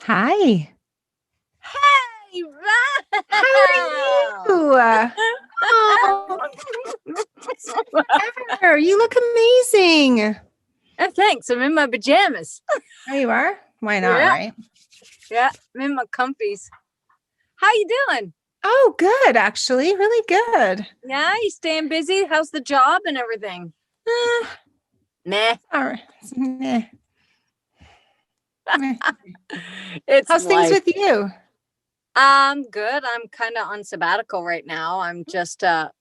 Hi. Hey, How are you? Oh, Ever, you look amazing. Oh, thanks. I'm in my pajamas. There you are. Why not, Yeah. right? Yeah, I'm in my comfies. How you doing? Oh, good, actually. Really good. Yeah, you staying busy? How's the job and everything? Nah. All right. Meh. It's How's things with you? Good. I'm kind of on sabbatical right now. I'm just I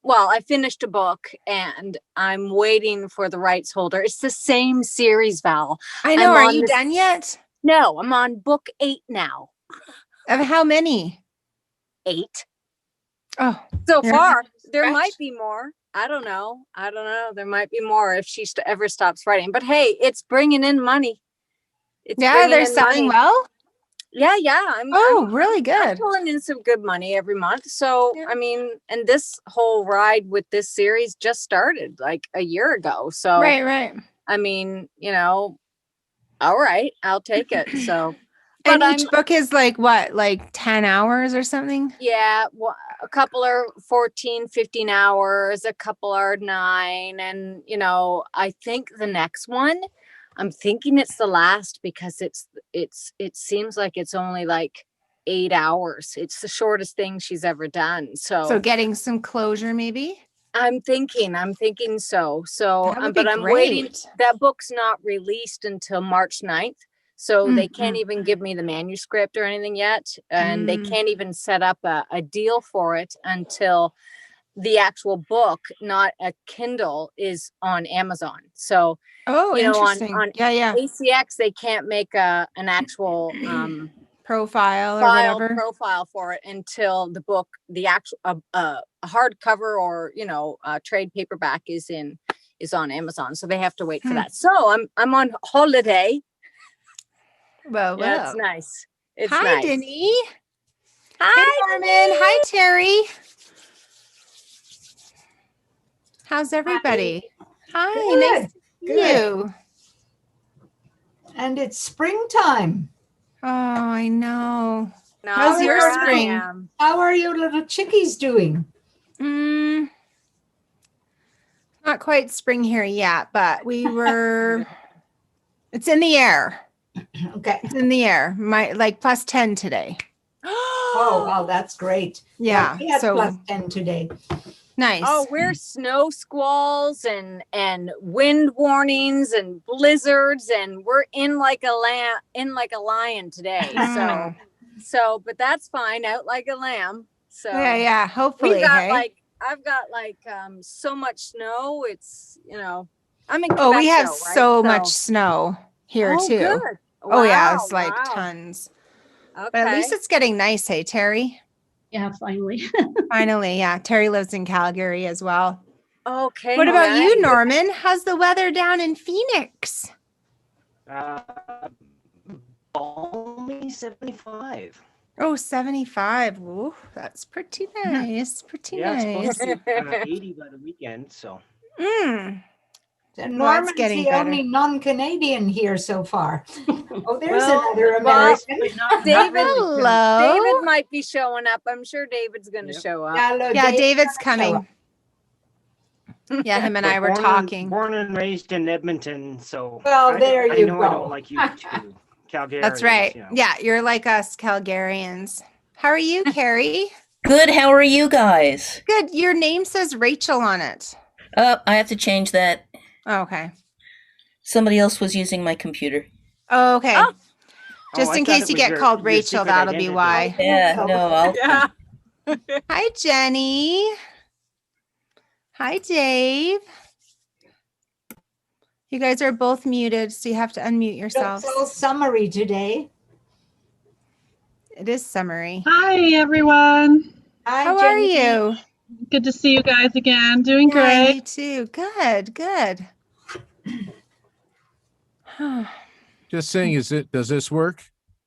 finished a book and I'm waiting for the rights holder. It's the same series, Val. I know. Are you done yet? No, I'm on book 8 now. Of how many? 8. Oh, so far. There might be more. I don't know. There might be more if she ever stops writing. But hey, it's bringing in money. They're selling well. Yeah. I'm really good. I'm pulling in some good money every month. So, yeah. I mean, and this whole ride with this series just started like a year ago. So, right. I mean, all right, I'll take it. So, and each book is like what, like 10 hours or something? Yeah, well, a couple are 14, 15 hours, a couple are 9. And, I think the next one, I'm thinking it's the last because it seems like it's only like 8 hours. It's the shortest thing she's ever done. So getting some closure, maybe? I'm thinking so. So, but I'm waiting. That book's not released until March 9th. So they can't even give me the manuscript or anything yet. And they can't even set up a deal for it until the actual book, not a Kindle, is on Amazon. So, interesting. On ACX, they can't make an actual profile or whatever profile for it until the book, the actual hardcover or trade paperback is on Amazon. So they have to wait for that. So I'm on holiday. Well, yeah, it's nice. Hi, nice. Dini. Hi, hey, Norman. Dini. Hi, Terry. How's everybody? Hi, nice to see you. And it's springtime. Oh, I know. How's your spring? How are your little chickies doing? Not quite spring here yet, but we were. It's in the air. Okay. It's in the air. Like plus 10 today. Oh, wow, that's great. Yeah. We had plus 10 today. Nice. Oh, we're snow squalls and wind warnings and blizzards, and we're in like a lion today. So, but that's fine. Out like a lamb. So yeah. Hopefully, I've got so much snow. It's I'm in Quebec, we have so much snow here too. Good. Wow, yeah, it's like tons. Okay. But at least it's getting nice, hey, Terry? Yeah, finally. Finally, yeah. Terry lives in Calgary as well. Okay. What about you, Norman? How's the weather down in Phoenix? Only 75. Oh, 75. Ooh, that's pretty nice. Pretty nice. It's supposed to be 80 by the weekend, so. Norman's the only non-Canadian here so far. Oh, there's another American. Hello. David might be showing up. I'm sure David's going to show up. Yeah, David's coming. Yeah, him and I were talking. Born and raised in Edmonton, so. Well, there you go. I don't like you too. Calgarians. That's right. Yeah, you're like us Calgarians. How are you, Kerry? Good. How are you guys? Good. Your name says Rachel on it. I have to change that. Oh, okay. Somebody else was using my computer. Oh, okay. Just in case you get called Rachel, that'll be why. Yeah, no, Hi, Jenny. Hi, Dave. You guys are both muted, so you have to unmute yourselves. It's all summary today. It is summary. Hi, everyone. Hi, How are you? Good to see you guys again. Doing great. You too. Good. Just saying, does this work?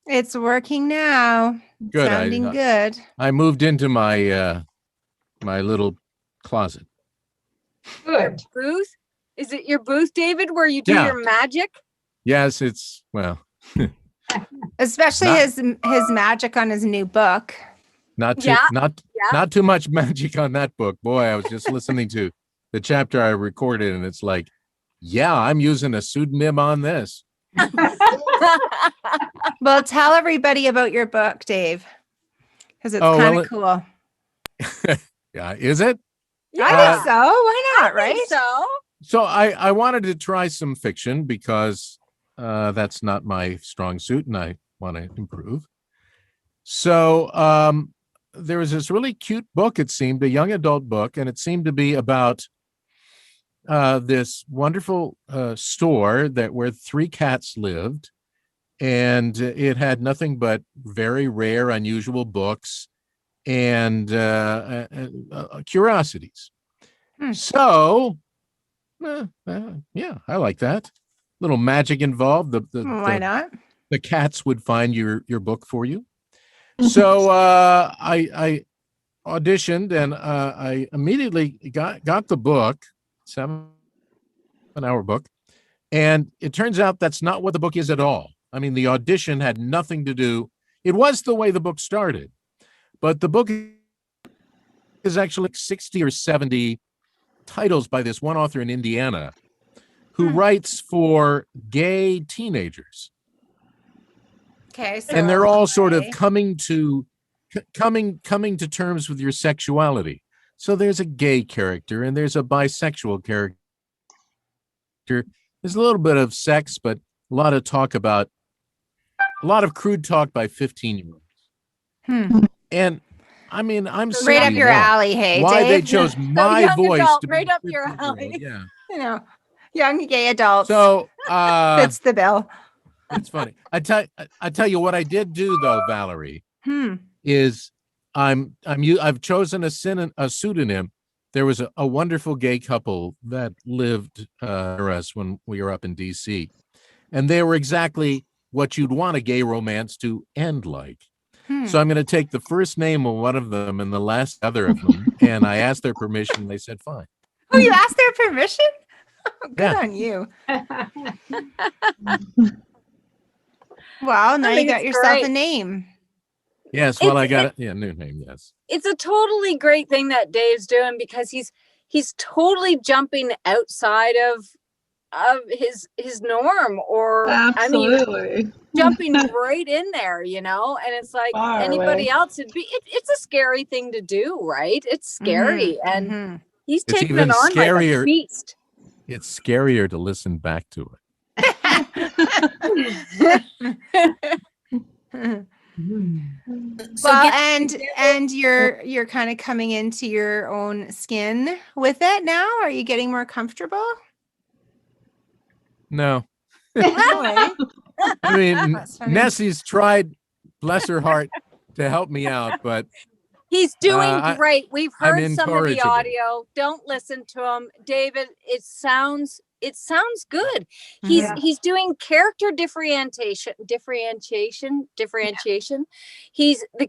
It's working now. Good. Sounding good. I moved into my my little closet. Good. Booth? Is it your booth, David, where you do your magic? Yes, it's Especially Not- his magic on his new book. Not too, Yeah, not, yeah. not too much magic on that book. Boy, I was just listening to the chapter I recorded, and it's like, yeah, I'm using a pseudonym on this. Well, tell everybody about your book, Dave, because it's Oh, kind well, of cool. Yeah, is it? I think so. Why not? I Right? think so. So I wanted to try some fiction because that's not my strong suit, and I want to improve. So there was this really cute book. It seemed a young adult book, and it seemed to be about this wonderful store where 3 cats lived, and it had nothing but very rare, unusual books and curiosities. So, yeah, I like that. Little magic involved. Why not? The cats would find your book for you. So I auditioned, and I immediately got the book, 7-hour book, and it turns out that's not what the book is at all. I mean, the audition had nothing to do. It was the way the book started, but the book is actually 60 or 70 titles by this one author in Indiana who writes for gay teenagers. Okay. So And they're all sort of coming to terms with your sexuality. So there's a gay character and there's a bisexual character. There's a little bit of sex, but a lot of crude talk by 15-year-olds. And I mean, I'm right sorry up your now alley, hey, why Dave. they chose my young voice adult, to be right the up your 15-year-old. alley. Yeah. You know, young gay adults. So fits the bill. it's funny. I tell you what I did do though, Valerie, is I've chosen a pseudonym. There was a wonderful gay couple that lived near us when we were up in DC, and they were exactly what you'd want a gay romance to end like. So I'm going to take the first name of one of them and the last other of them, and I asked their permission. They said fine. Oh, you asked their permission? Good Yeah. on you. Well, now you think got it's yourself a great. name. Yes, well, I got it. Yeah, new name. Yes. It's a totally great thing that Dave's doing because he's totally jumping outside of his norm, or I mean, Absolutely. jumping right in there, and it's like Far anybody away. else would be. It's a scary thing to do, right? It's scary, and he's It's taking even it on like a scarier. beast. It's scarier to listen back to it. Well, and you're kind of coming into your own skin with it now. Are you getting more comfortable? No, No way. I mean, That's funny. Nessie's tried, bless her heart, to help me out, but He's doing I- great. We've I'm heard some of the incorrigible. audio. Don't listen to him, David. It sounds good. He's doing character differentiation. The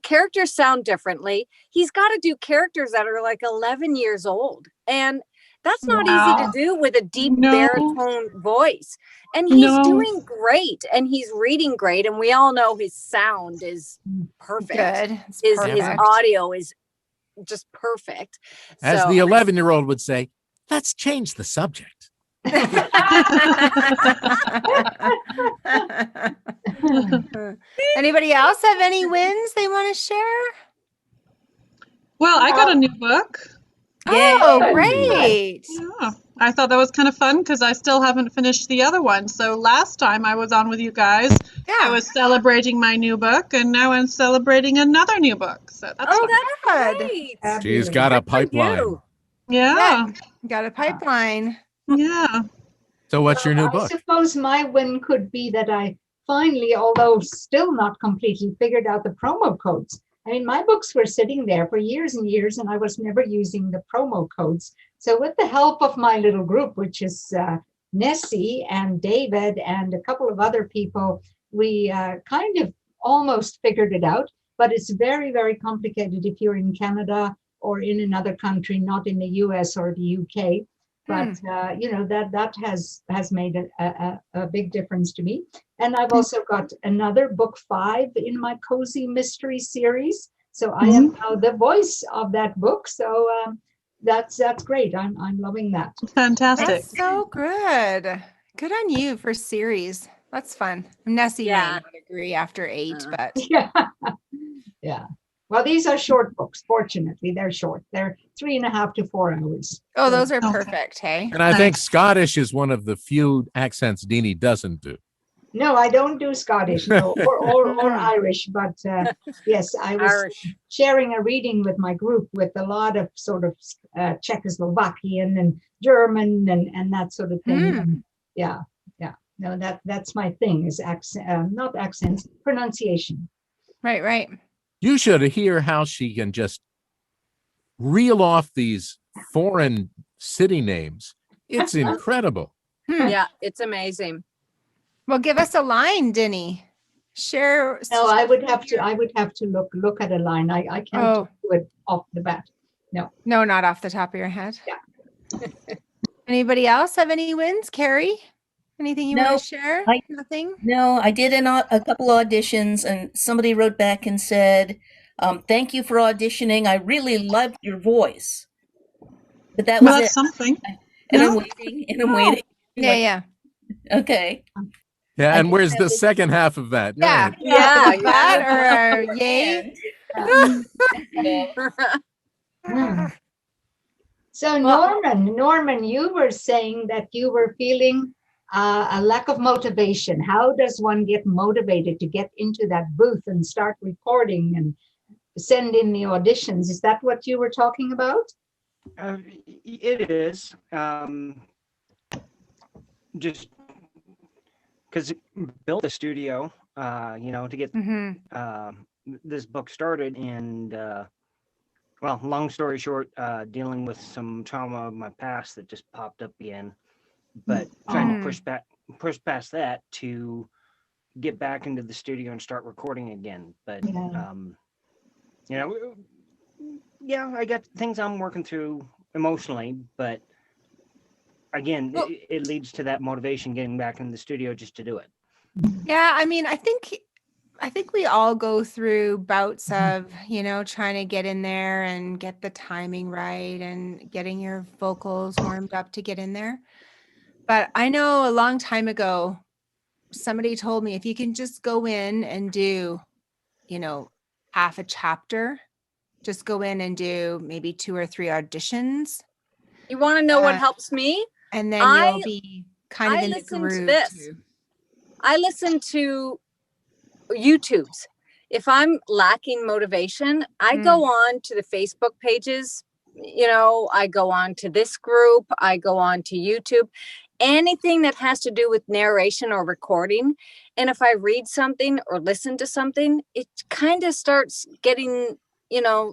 characters sound differently. He's got to do characters that are like 11 years old, and that's not easy to do with a deep baritone voice. And he's doing great, and he's reading great, and we all know his sound is perfect. Good. It's His perfect. audio is just perfect. as So- the 11-year-old would say, let's change the subject. Anybody else have any wins they want to share? Well, I got a new book. Oh, great. Yeah, I thought that was kind of fun because I still haven't finished the other one. So last time I was on with you guys, I was celebrating my new book, and now I'm celebrating another new book. So that's fun. that's Good. great. She's got a pipeline. Yeah. Got a pipeline. Yeah. So what's your new I book? suppose my win could be that I finally, although still not completely, figured out the promo codes. I mean, my books were sitting there for years and years, and I was never using the promo codes. So with the help of my little group, which is Nessie and David and a couple of other people, we kind of almost figured it out. But it's very, very complicated if you're in Canada or in another country, not in the US or the UK. But that has made a big difference to me. And I've also got another book 5 in my cozy mystery series. So I am now the voice of that book. So that's great. I'm loving that. Fantastic. That's so good. Good on you for series. That's fun. Nessie may not agree after 8, but yeah. Well, these are short books. Fortunately, they're short. They're 3.5 to 4 hours. Oh, those are perfect. Hey. And I think Scottish is one of the few accents Dini doesn't do. No, I don't do Scottish, no, or Irish, but yes, I was sharing a reading with my group with a lot of sort of Czechoslovakian and German and that sort of thing. And yeah. No, that's my thing is not accents, pronunciation. Right. You should hear how she can just reel off these foreign city names. It's incredible. Yeah, it's amazing. Well, give us a line, Dini. Share. No, I would have to look at a line. I can't do it off the bat. No, not off the top of your head. Yeah. Anybody else have any wins? Kerry, anything you want to share? Nothing? No, I did a couple auditions, and somebody wrote back and said, thank you for auditioning. I really loved your voice. But that was that's something. And I'm waiting. Yeah. Okay. Yeah, and where's the second half of that? Yeah. Right. That or yay. So Norman, you were saying that you were feeling a lack of motivation. How does one get motivated to get into that booth and start recording and send in the auditions? Is that what you were talking about? It is. Just because built a studio, to get this book started, and well, long story short, dealing with some trauma of my past that just popped up again, but trying to push past that to get back into the studio and start recording again. But I got things I'm working through emotionally, but again, it leads to that motivation getting back in the studio just to do it. Yeah, I mean, I think we all go through bouts of, trying to get in there and get the timing right and getting your vocals warmed up to get in there. But I know a long time ago, somebody told me if you can just go in and do, half a chapter, just go in and do maybe 2 or 3 auditions. You want to know what helps me? And then you'll be kind of in the groove. I listen to YouTubes. If I'm lacking motivation, I go on to the Facebook pages. I go on to this group. I go on to YouTube. Anything that has to do with narration or recording. And if I read something or listen to something, it kind of starts getting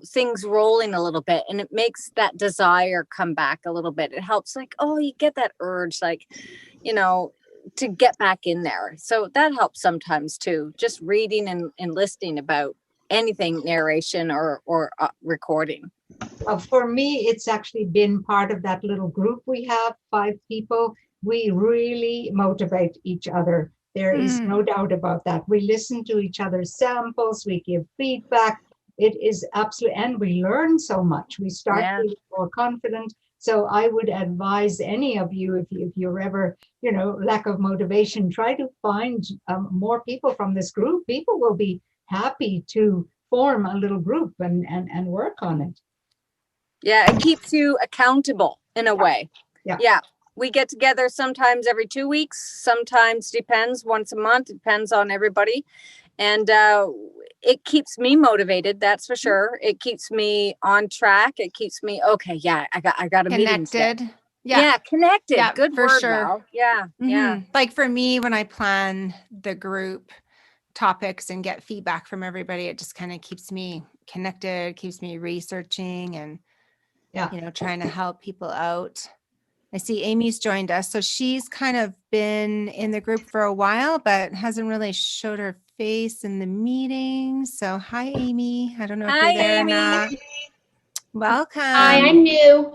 things rolling a little bit, and it makes that desire come back a little bit. It helps you get that urge, to get back in there. So that helps sometimes too, just reading and listening about anything narration or recording. For me, it's actually been part of that little group we have, 5 people. We really motivate each other. There is no doubt about that. We listen to each other's samples. We give feedback. It is absolutely, and we learn so much. We start feeling more confident. So I would advise any of you, if you're ever, lack of motivation, try to find more people from this group. People will be happy to form a little group and work on it. Yeah, it keeps you accountable in a way. Yeah. We get together sometimes every 2 weeks, sometimes depends, once a month, depends on everybody. And it keeps me motivated, that's for sure. It keeps me on track. It keeps me, I got a meeting. Connected. Yeah, connected. Yeah, good for word, sure. Val. Yeah, yeah. Like for me, when I plan the group topics and get feedback from everybody, it just kind of keeps me connected, keeps me researching and, trying to help people out. I see Amy's joined us. So she's kind of been in the group for a while, but hasn't really showed her face in the meeting. So hi, Amy. I don't know if you're there or not. Welcome. Hi, I'm new.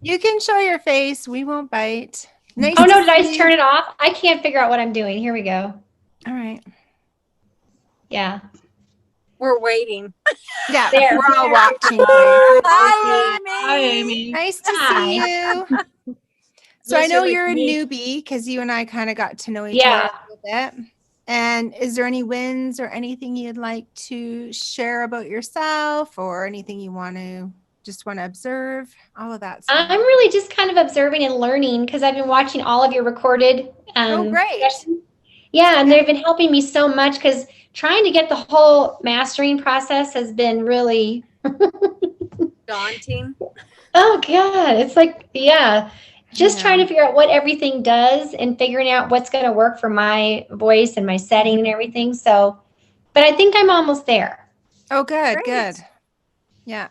You can show your face. We won't bite. Nice Oh to no, did I see you. turn it off? I can't figure out what I'm doing. Here we go. All right. Yeah. We're waiting. Yeah, There. we're all watching for you. Hi, Amy. Hi, Amy. Nice to Hi. see you. So I Those know are like you're a me. newbie because you and I kind of got to know each Yeah. other a little bit. And is there any wins or anything you'd like to share about yourself or anything you want to observe? All of that stuff. I'm really just kind of observing and learning because I've been watching all of your recorded great. sessions. Yeah, and they've been helping me so much because trying to get the whole mastering process has been really Daunting. oh god, it's like just trying to figure out what everything does and figuring out what's going to work for my voice and my setting and everything. So, but I think I'm almost there. Oh, good, Great. good. Yeah.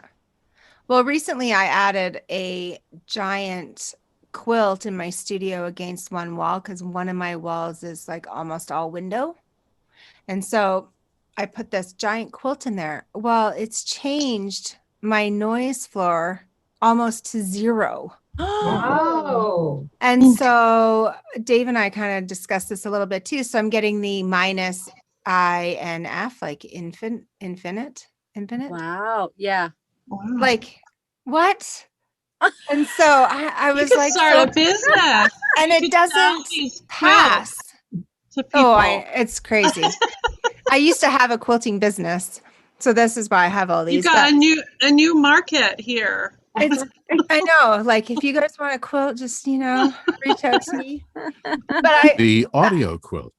Well, recently I added a giant quilt in my studio against one wall because one of my walls is like almost all window. And so I put this giant quilt in there. Well, it's changed my noise floor almost to 0. Wow. And so Dave and I kind of discussed this a little bit too. So I'm getting the minus INF, like infinite. Wow. Yeah. Like what? And so I was You could like, start a business. and You it could sell doesn't these pass. quilts to people. It's crazy. I used to have a quilting business. So this is why I have all You these. got a new market here. I know, like if you guys want to quilt, just, reach out to me. But The audio quilts.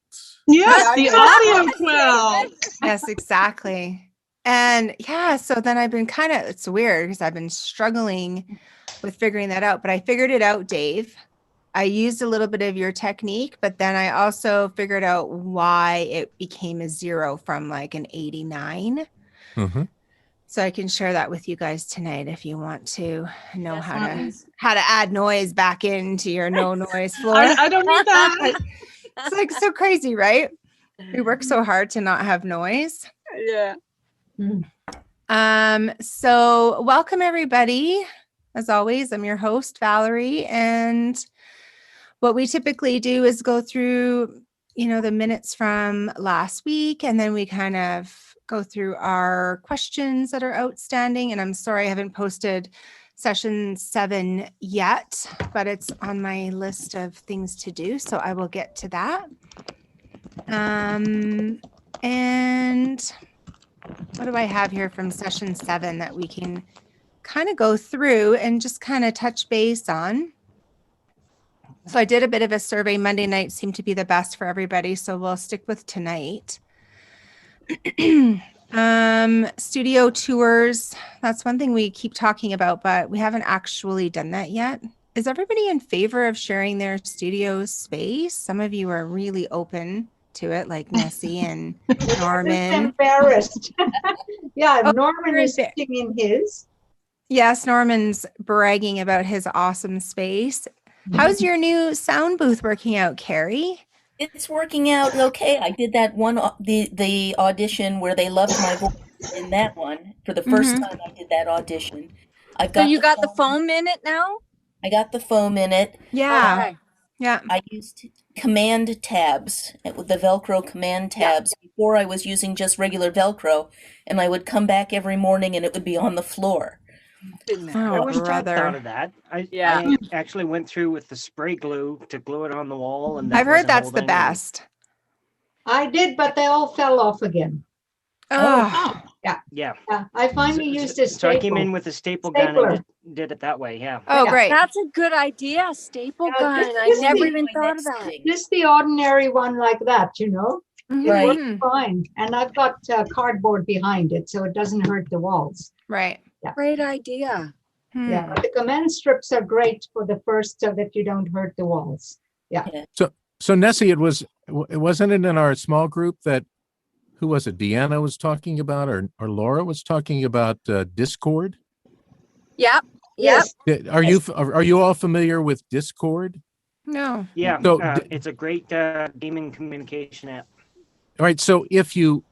Yes, the audio quilt. yes, exactly. And yeah, so then I've been it's weird because I've been struggling with figuring that out, but I figured it out, Dave. I used a little bit of your technique, but then I also figured out why it became a 0 from like an 89. Mm-hmm. So I can share that with you guys tonight if you want to know Yes, how to add noise back into your no noise floor. I don't need that. It's like so crazy, right? We work so hard to not have noise. Yeah. So welcome everybody. As always, I'm your host, Valerie, and what we typically do is go through, the minutes from last week, and then we kind of go through our questions that are outstanding. And I'm sorry I haven't posted session 7 yet, but it's on my list of things to do, so I will get to that. And what do I have here from session 7 that we can kind of go through and just kind of touch base on? So I did a bit of a survey. Monday night seemed to be the best for everybody, so we'll stick with tonight. Studio tours, that's one thing we keep talking about, but we haven't actually done that yet. Is everybody in favor of sharing their studio space? Some of you are really open to it, like Nessie and Norman. Embarrassed. Yeah, Oh, Norman is sitting in his. Yes, Norman's bragging about his awesome space. How's your new sound booth working out, Kerry? It's working out okay. I did that one, the audition where they loved my voice in that one. For the first time I did that audition. So you got the foam in it now? I got the foam in it. Yeah. Okay. Yeah. I used command tabs with the Velcro command tabs. Before I was using just regular Velcro, and I would come back every morning and it would be on the floor. I Oh, wish I brother. thought of that. I actually went through with the spray glue to glue it on the wall, and that I've heard wasn't that's the holding, best. I did, but they all fell off again. Oh, Yeah. Yeah, I finally used a So I came staple. in with a staple gun Stapler. and did it that way. Yeah. oh, Yeah. great. That's a good idea. Staple Yeah, gun. this I is never the- even My thought of next that. thing. Just the ordinary one like that, It Right. works fine. And I've got cardboard behind it, so it doesn't hurt the walls. Right. Great idea. Yeah, but the command strips are great for the first so that you don't hurt the walls. So Nessie, it wasn't it in our small group that, who was it? Deanna was talking about, or Laura was talking about Discord. Yep. Yes. Are you all familiar with Discord? No. Yeah. So it's a great gaming communication app. All right. So if you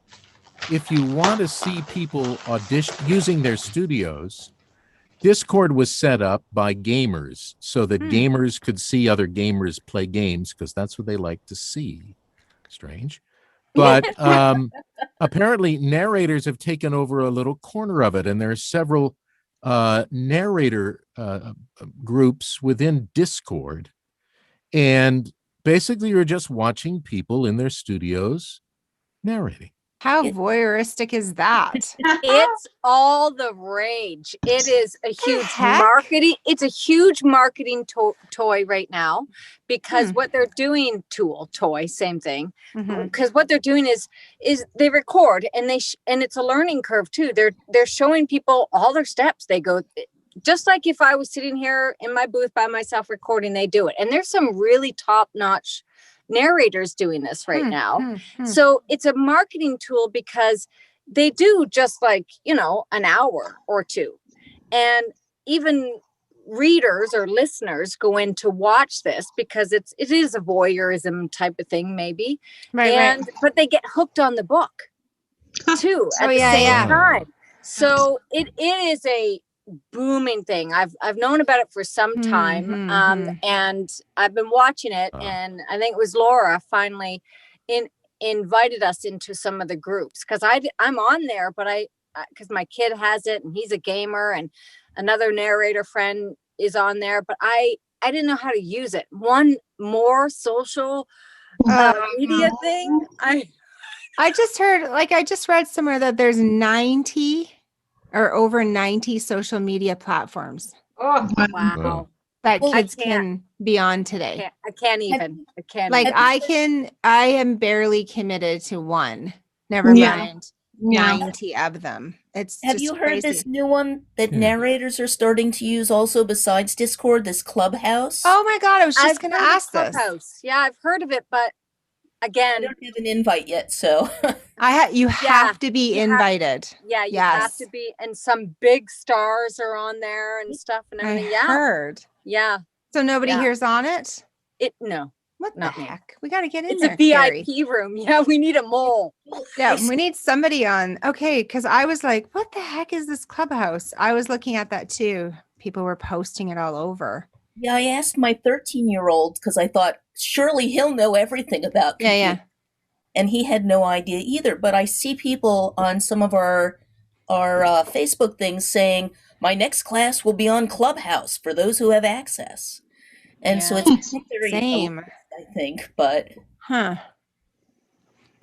want to see people audition using their studios, Discord was set up by gamers so that gamers could see other gamers play games because that's what they like to see. Strange. But apparently narrators have taken over a little corner of it, and there are several narrator groups within Discord. And basically you're just watching people in their studios narrating. How voyeuristic is that? It's all the rage. It is a huge heck? marketing. It's a huge marketing toy right now, because what they're doing, toy, same thing. Because what they're doing is they record, and and it's a learning curve too. They're showing people all their steps. They go, just like if I was sitting here in my booth by myself recording, they do it. And there's some really top-notch narrators doing this right now. So it's a marketing tool, because they do just like, an hour or two. And even readers or listeners go in to watch this because it is a voyeurism type of thing, maybe. But they get hooked on the book too at the same time. So it is a booming thing. I've known about it for some time, and I've been watching it, and I think it was Laura finally invited us into some of the groups, because I'm on there, but because my kid has it and he's a gamer, and another narrator friend is on there, but I didn't know how to use it. One more social media thing. I just heard, I just read somewhere that there's 90 or over 90 social media platforms. Oh, wow. That kids can be on today. I can't even. I am barely committed to one. Never mind 90 of them. Have you heard crazy. this new one that narrators are starting to use also besides Discord, this Clubhouse? Oh my God, I was just going to ask this. Clubhouse. Yeah, I've heard of it, but again, I don't have an invite yet, so you have to be invited. You have to be, and some big stars are on there and stuff and everything. I heard. Yeah. So nobody here's on it? No. What the heck? We got to get in it's there. It's a Kerry. VIP room. Yeah, we need a mole. Yeah, we need somebody on. Okay, because I was like, what the heck is this Clubhouse? I was looking at that too. People were posting it all over. Yeah, I asked my 13-year-old because I thought, surely he'll know everything about computer. Yeah. And he had no idea either. But I see people on some of our Facebook things saying, my next class will be on Clubhouse for those who have access. And so it's very same, I think, but can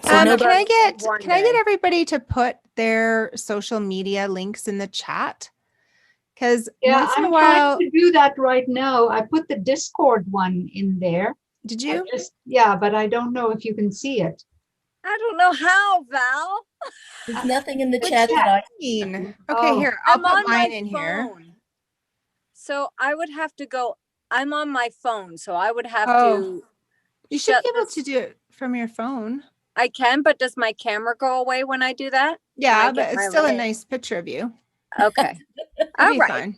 I get everybody to put their social media links in the chat? Because once in a while, trying to do that right now. I put the Discord one in there. Did you? But I don't know if you can see it. I don't know how, Val. There's nothing in the chat that I mean. Okay, here, I'll put mine in here. So I would have to go. I'm on my phone, so I would have to. You should be able to do it from your phone. I can, but does my camera go away when I do that? Yeah, but it's still a nice picture of you. Okay. All right. Fine.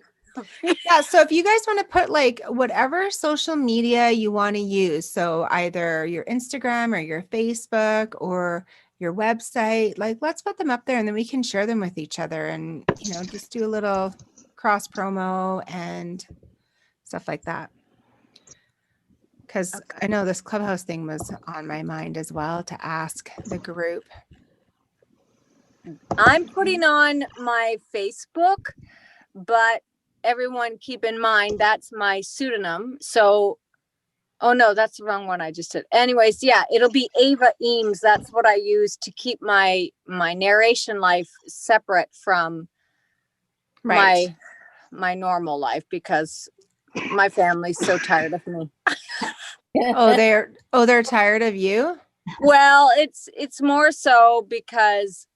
Yeah, so if you guys want to put whatever social media you want to use, so either your Instagram or your Facebook or your website, let's put them up there and then we can share them with each other and, just do a little cross promo and stuff like that. Because I know this Clubhouse thing was on my mind as well to ask the group. I'm putting on my Facebook, but everyone keep in mind that's my pseudonym. So, oh no, that's the wrong one I just did. Anyways, it'll be Ava Eames. That's what I use to keep my narration life separate from my normal life, because my family's so tired of me. They're tired of you? Well, it's more so because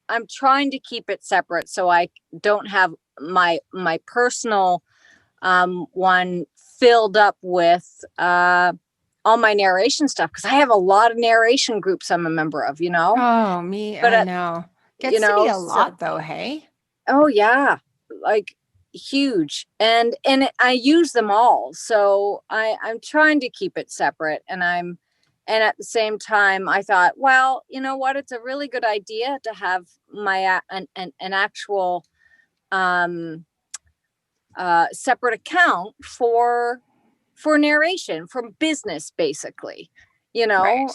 I'm trying to keep it separate so I don't have my personal one filled up with all my narration stuff, because I have a lot of narration groups I'm a member of, Oh, me, but I know. Gets to be a lot though, hey? Oh yeah, huge, and I use them all, so I'm trying to keep it separate, and at the same time I thought, well, you know what, it's a really good idea to have my an actual separate account for narration, for business, basically, Right.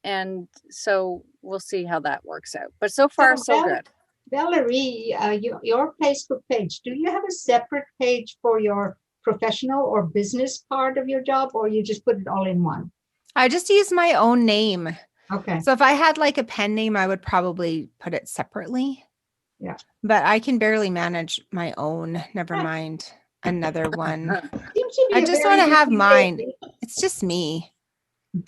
and so we'll see how that works out. But so far, so good. Valerie, your Facebook page, do you have a separate page for your professional or business part of your job, or you just put it all in one? I just use my own name. Okay. So if I had like a pen name, I would probably put it separately. Yeah. But I can barely manage my own. Never mind another one. I just want to have mine. It's just me.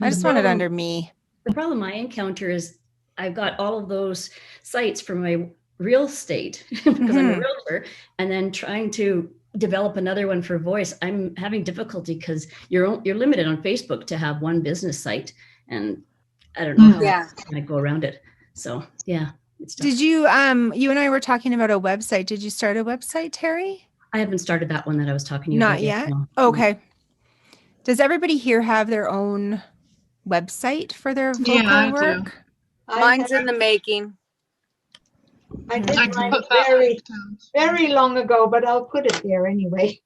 I just want it under me. The problem I encounter is I've got all of those sites for my real estate because I'm a realtor, and then trying to develop another one for voice. I'm having difficulty because you're limited on Facebook to have one business site, and I don't know how I go around it. So yeah. Did you you and I were talking about a website. Did you start a website, Terry? I haven't started that one that I was talking to you Not about yet. No. Okay. Does everybody here have their own website for their vocal work? Mine's in the making. I did mine very long ago, but I'll put it there anyway.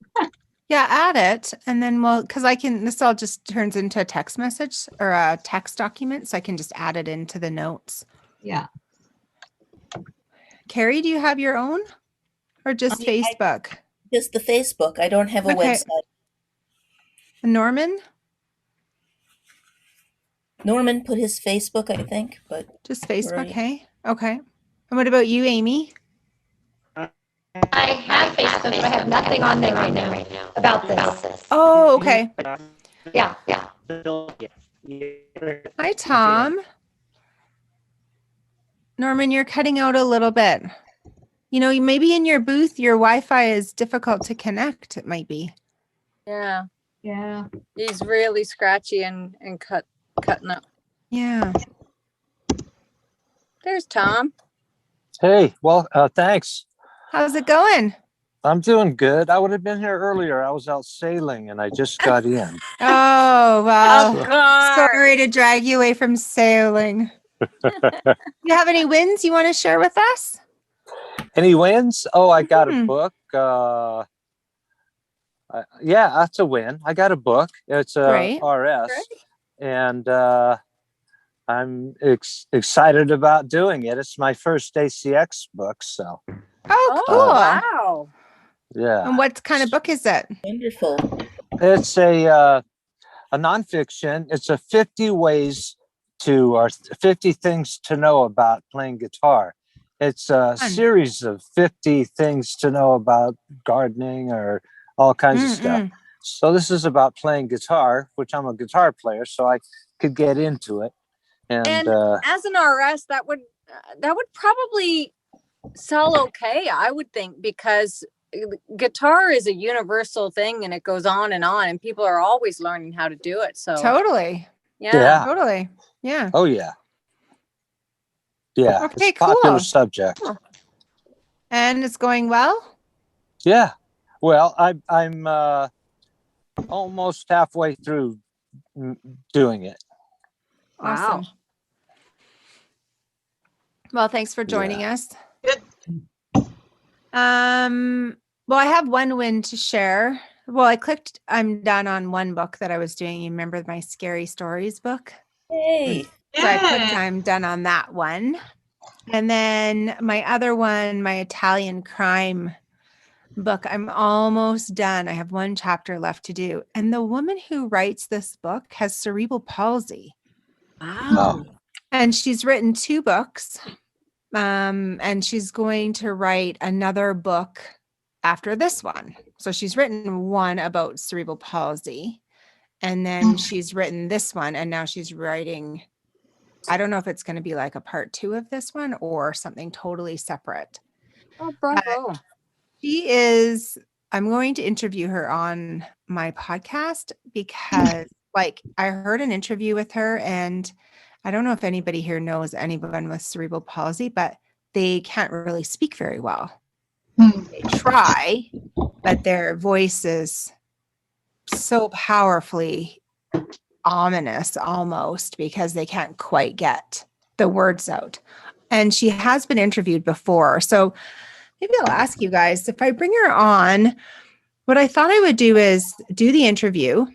Yeah, add it, and then because this all just turns into a text message or a text document, so I can just add it into the notes. Yeah. Carrie, do you have your own, or just Facebook? Just the Facebook. I don't have a website. Norman put his Facebook, I think, but just Facebook. Hey, okay. And what about you, Amy? I have Facebook, but I have nothing on there right now about this. Oh, okay. Yeah. Hi, Tom. Norman, you're cutting out a little bit. Maybe in your booth, your Wi-Fi is difficult to connect. It might be. Yeah. Yeah. He's really scratchy and cutting up. Yeah. There's Tom. Hey, well, thanks. How's it going? I'm doing good. I would have been here earlier. I was out sailing and I just got in. Oh, well. Of course. Sorry to drag you away from sailing. You have any wins you want to share with us? Any wins? Oh, I got a book. Yeah, that's a win. I got a book. It's a RS. And I'm excited about doing it. It's my first ACX book. So. Oh, cool. Wow. Yeah. And what kind of book is it? Wonderful. It's a nonfiction. It's a 50 ways to, or 50 things to know about playing guitar. It's a series of 50 things to know about gardening or all kinds of stuff. So this is about playing guitar, which I'm a guitar player, so I could get into it. And as an RS, that would probably sell okay, I would think, because guitar is a universal thing and it goes on, and people are always learning how to do it. So totally. Yeah. Totally. Yeah. Oh yeah. Yeah. Okay, it's a popular cool. subject. Cool. And it's going well? Yeah. Well, I'm almost halfway through doing it. Awesome. Wow. Well, thanks for joining us. Well, I have one win to share. Well, I'm done on one book that I was doing. You remember my Scary Stories book? Hey. So I clicked, I'm done on that one. And then my other one, my Italian crime book, I'm almost done. I have one chapter left to do. And the woman who writes this book has cerebral palsy. Wow. And she's written 2 books. And she's going to write another book after this one. So she's written one about cerebral palsy. And then she's written this one. And now she's writing, I don't know if it's going to be like a part 2 of this one or something totally separate. Oh, bravo. I'm going to interview her on my podcast because I heard an interview with her, and I don't know if anybody here knows anyone with cerebral palsy, but they can't really speak very well. They try, but their voice is so powerfully ominous almost because they can't quite get the words out. And she has been interviewed before. So maybe I'll ask you guys, if I bring her on, what I thought I would do is do the interview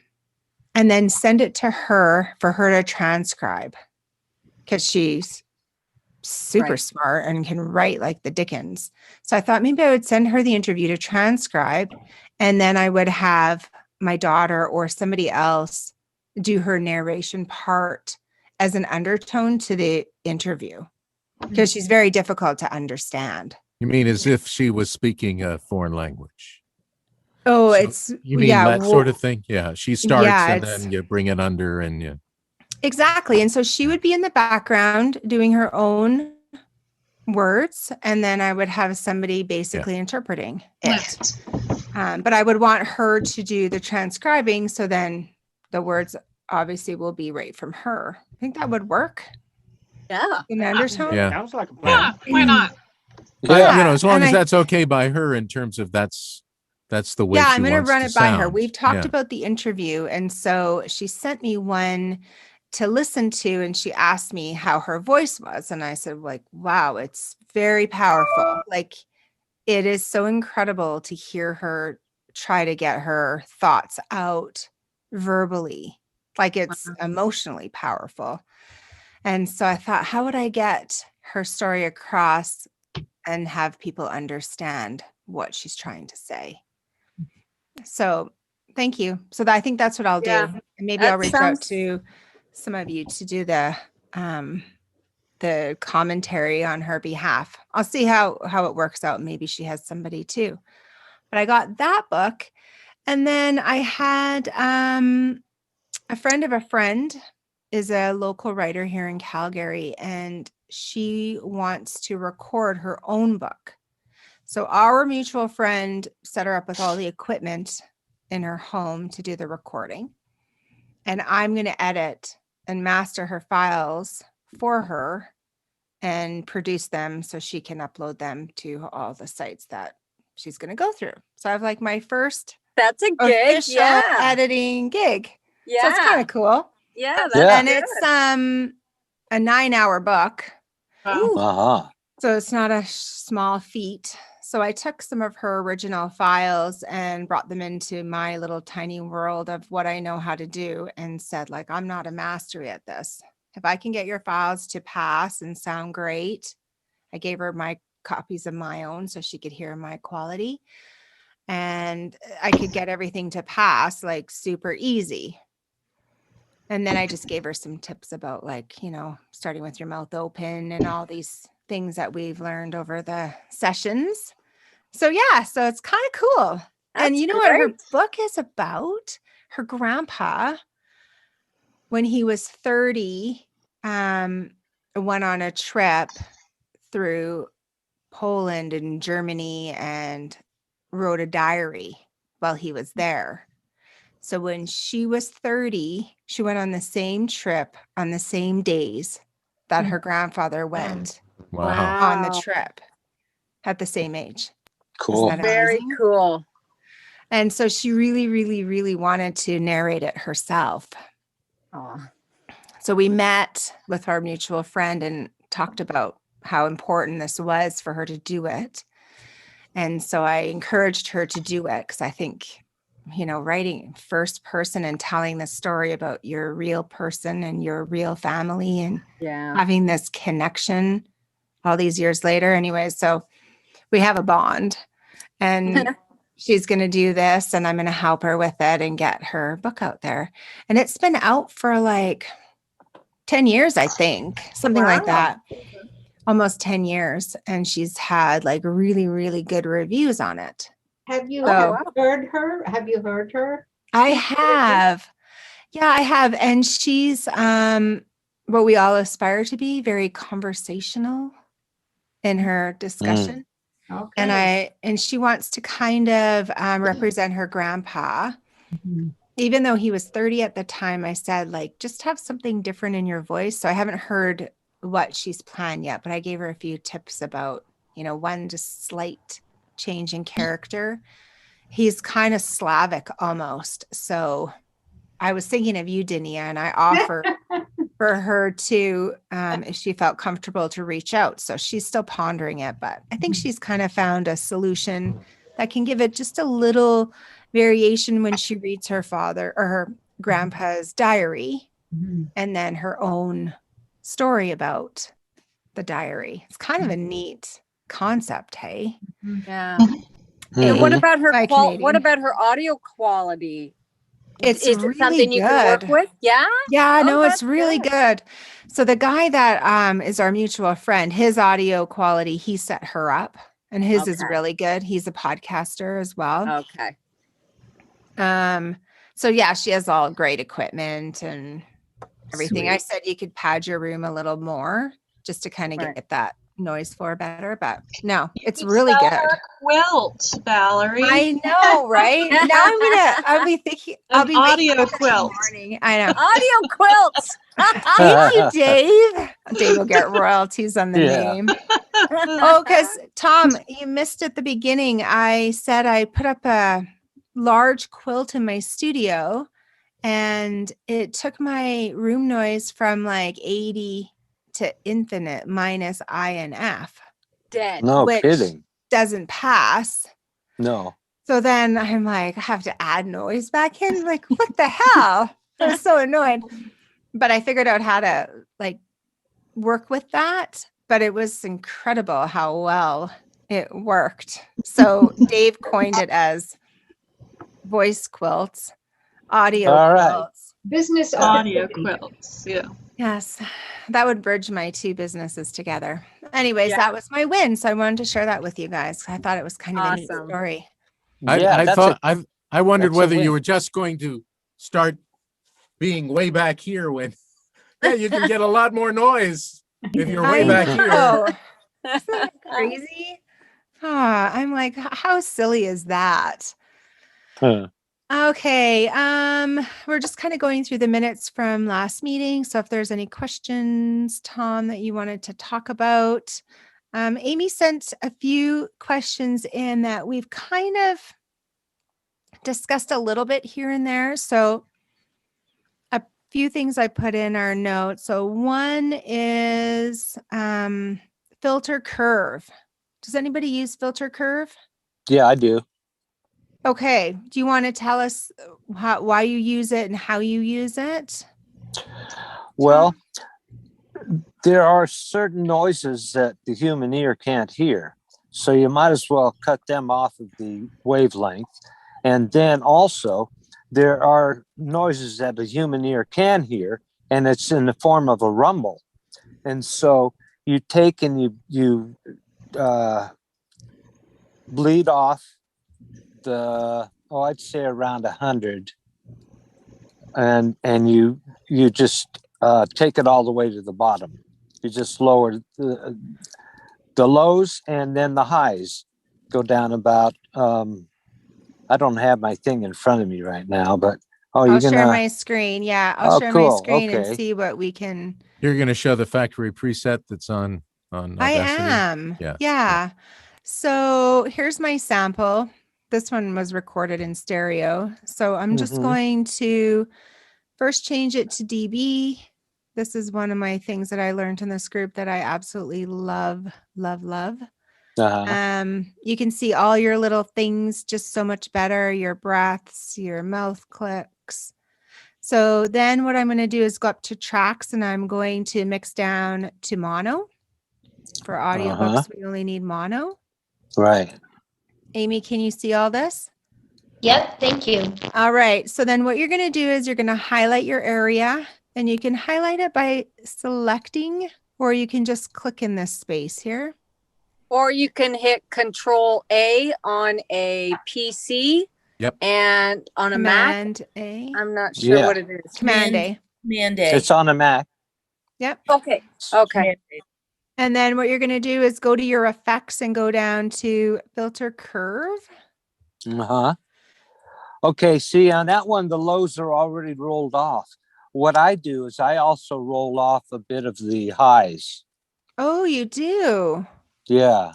and then send it to her for her to transcribe, because she's super smart and can write like the Dickens. So I thought maybe I would send her the interview to transcribe, and then I would have my daughter or somebody else do her narration part as an undertone to the interview, because she's very difficult to understand. You mean as if she was speaking a foreign language? Oh, So it's you mean that sort of thing? Yeah, she starts and it's then you bring it under and you. exactly. And so she would be in the background doing her own words, and then I would have somebody basically interpreting it. But I would want her to do the transcribing, so then the words obviously will be right from her. I think that would work. Yeah. In undertone. Yeah. Sounds like a plan. Yeah, why not? Yeah, you know, as long and as I- that's okay by her in terms of that's the way Yeah, she I'm going to wants run to it by her. sound. We've talked Yeah. about the interview, and so she sent me one to listen to, and she asked me how her voice was, and I said, like, wow, it's very powerful. Like, it is so incredible to hear her try to get her thoughts out verbally. Like, it's emotionally powerful. And so I thought, how would I get her story across and have people understand what she's trying to say? So thank you. So I think that's what I'll do. Yeah, And maybe that I'll reach out sounds- to some of you to do the commentary on her behalf. I'll see how it works out. Maybe she has somebody too. But I got that book. And then I had a friend of a friend is a local writer here in Calgary, and she wants to record her own book. So our mutual friend set her up with all the equipment in her home to do the recording. And I'm going to edit and master her files for her and produce them so she can upload them to all the sites that she's going to go through. So I have like my first That's a gig. official Yeah. editing gig. Yeah. So it's kind of cool. Yeah. That's Yeah. And good. it's a 9-hour book. Ooh. Uh-huh. So it's not a small feat. So I took some of her original files and brought them into my little tiny world of what I know how to do, and said, like, I'm not a master at this. If I can get your files to pass and sound great, I gave her my copies of my own so she could hear my quality. And I could get everything to pass like super easy. And then I just gave her some tips about, like, you know, starting with your mouth open and all these things that we've learned over the sessions. So yeah, so it's kind of cool. And That's you know what her great. book is about? Her grandpa, when he was 30, went on a trip through Poland and Germany and wrote a diary while he was there. So when she was 30, she went on the same trip on the same days that her grandfather went Wow. on the trip at the same age. Cool. Isn't that Very amazing? cool. And so she really, really, really wanted to narrate it herself. Oh. So we met with our mutual friend and talked about how important this was for her to do it. And so I encouraged her to do it, because I think, you know, writing first person and telling the story about your real person and your real family and Yeah. having this connection all these years later. Anyway, so we have a bond, and she's going to do this, and I'm going to help her with it and get her book out there. And it's been out for like 10 years, I think, something like that. Almost 10 years. And she's had like really, really good reviews on it. Have you So- heard her? Have you heard her? I have. Yeah, I have. And she's what we all aspire to be, very conversational in her discussion. Okay. And she wants to kind of represent her grandpa. Mhm. Even though he was 30 at the time, I said, like, just have something different in your voice. So I haven't heard what she's planned yet, but I gave her a few tips about, you know, one just slight change in character. He's kind of Slavic almost. So I was thinking of you, Dini, and I offered for her to, if she felt comfortable to reach out. So she's still pondering it, but I think she's kind of found a solution that can give it just a little variation when she reads her father or her grandpa's diary and then her own story about the diary. It's kind of a neat concept, hey? Yeah. Mhm. And what about her Hi, what Canadian. about her audio quality? It's Is really it something you can work good. with? Yeah. Yeah, Oh, no, it's that's really good. So the guy that is our mutual friend, his audio quality, he set her up, and his is Okay. really good. He's a podcaster as well. Okay. So yeah, she has all great equipment and everything. I Sweet. said you could pad your room a little more just to kind of Right. get that noise floor better, but no, it's could really sell good. her a quilt, Valerie. I know, right? Now I'll be thinking, I'll An be waking audio up in the quilt. morning. I know. Audio quilts. Thank you, Dave. Dave will get royalties on the Yeah. name. Oh, because Tom, you missed at the beginning. I said I put up a large quilt in my studio, and it took my room noise from like 80 to infinite minus I and F, Dead. No which kidding. doesn't pass. No. So then I'm like, I have to add noise back in. Like, what the hell? I was so annoyed. But I figured out how to like work with that. But it was incredible how well it worked. So Dave coined it as voice quilts, audio All right. quilts. Business Audio opportunity. quilts. Yeah. Yes, that would bridge my two businesses together. Anyways, Yeah. that was my win. So I wanted to share that with you guys. I thought it was kind of a neat Awesome. story. I wondered that's a whether you win. were just going to start being way back here when, yeah, you can get a lot more noise if you're way I back here. know. Isn't that crazy? I'm like, how silly is that? Huh. Okay. We're just kind of going through the minutes from last meeting. So if there's any questions, Tom, that you wanted to talk about. Amy sent a few questions in that we've kind of discussed a little bit here and there. So a few things I put in our notes. So one is filter curve. Does anybody use filter curve? Yeah, I do. Okay. Do you want to tell us why you use it and how you use it? Well, there are certain noises that the human ear can't hear. So you might as well cut them off of the wavelength. And then also, there are noises that the human ear can hear, and it's in the form of a rumble. And so you take and you bleed off I'd say around 100, and you just take it all the way to the bottom. You just lower the lows, and then the highs go down about. I don't have my thing in front of me right now, but I'll share my screen. Yeah, I'll share my cool. screen and Okay. see what we can. You're going to show the factory preset that's on Audacity? I am. Yeah. So here's my sample. This one was recorded in stereo. So I'm just going to first change it to dB. This is one of my things that I learned in this group that I absolutely love, love, love. You can see all your little things just so much better, your breaths, your mouth clicks. So then what I'm going to do is go up to tracks, and I'm going to mix down to mono. For audiobooks, we only need mono. Right. Amy, can you see all this? Yep, thank you. All right. So then what you're going to do is you're going to highlight your area, and you can highlight it by selecting, or you can just click in this space here. Or you can hit Control A on a PC. Yep. And on a Command Mac. A. I'm not sure what it is. Command A. Command A. It's on a Mac. Yep. Okay. Okay. And then what you're going to do is go to your effects and go down to filter curve. Okay, see, on that one, the lows are already rolled off. What I do is I also roll off a bit of the highs. Oh, you do? Yeah.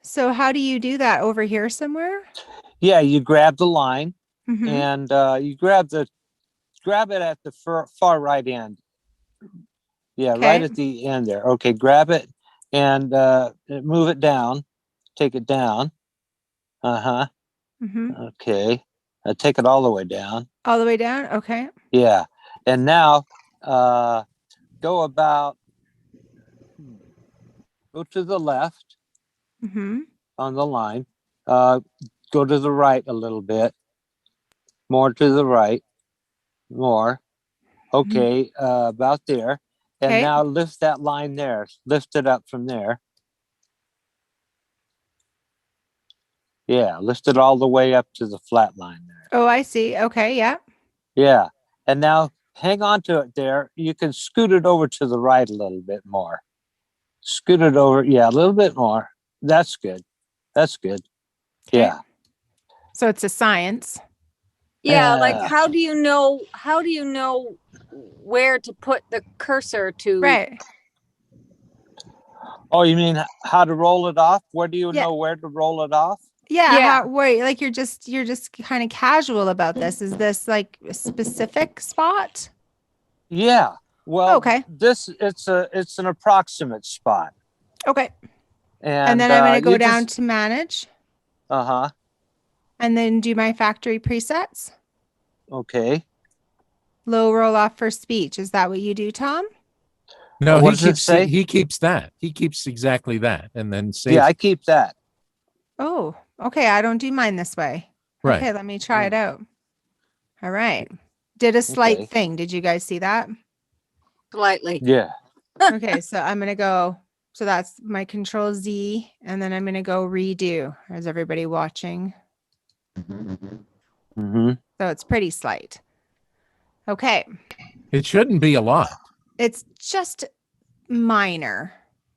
So how do you do that? Over here somewhere? Yeah, you grab the line and you grab it at the far right end Yeah, Okay. right at the end there. Okay, grab it and move it down. Take it down. Uh-huh. Okay. Take it all the way down. All the way down? Okay. Yeah. And now go about, go to the left on the line. Go to the right a little bit. More to the right. More. Okay, about there. And Okay. now lift that line there. Lift it up from there. Yeah, lift it all the way up to the flat line there. Oh, I see. Okay, yeah. Yeah. And now hang on to it there. You can scoot it over to the right a little bit more. Scoot it over. Yeah, a little bit more. That's good. That's good. Okay. Yeah. So it's a science. Yeah, like how do you know where to put the cursor to? Right. Oh, you mean how to roll it off? Where do you Yeah. know where to roll it off? Yeah. Yeah. Wait, like you're just kind of casual about this. Is this like a specific spot? Yeah. Well, Okay. it's an approximate spot. Okay. And And then I'm going to go you down just, to manage uh-huh. and then do my factory presets. Okay. Low roll off for speech. Is that what you do, Tom? No, What he does it keeps say? he keeps that. He keeps exactly that, and then saves. Yeah, I keep that. Oh, okay. I don't do mine this way. Right. Okay, let me try it out. All right. Did a slight Okay. thing. Did you guys see that? Slightly. Yeah. Okay, so I'm going to go. So that's my Control Z, and then I'm going to go redo. Is everybody watching? Mm-hmm. So it's pretty slight. Okay. It shouldn't be a lot. It's just minor.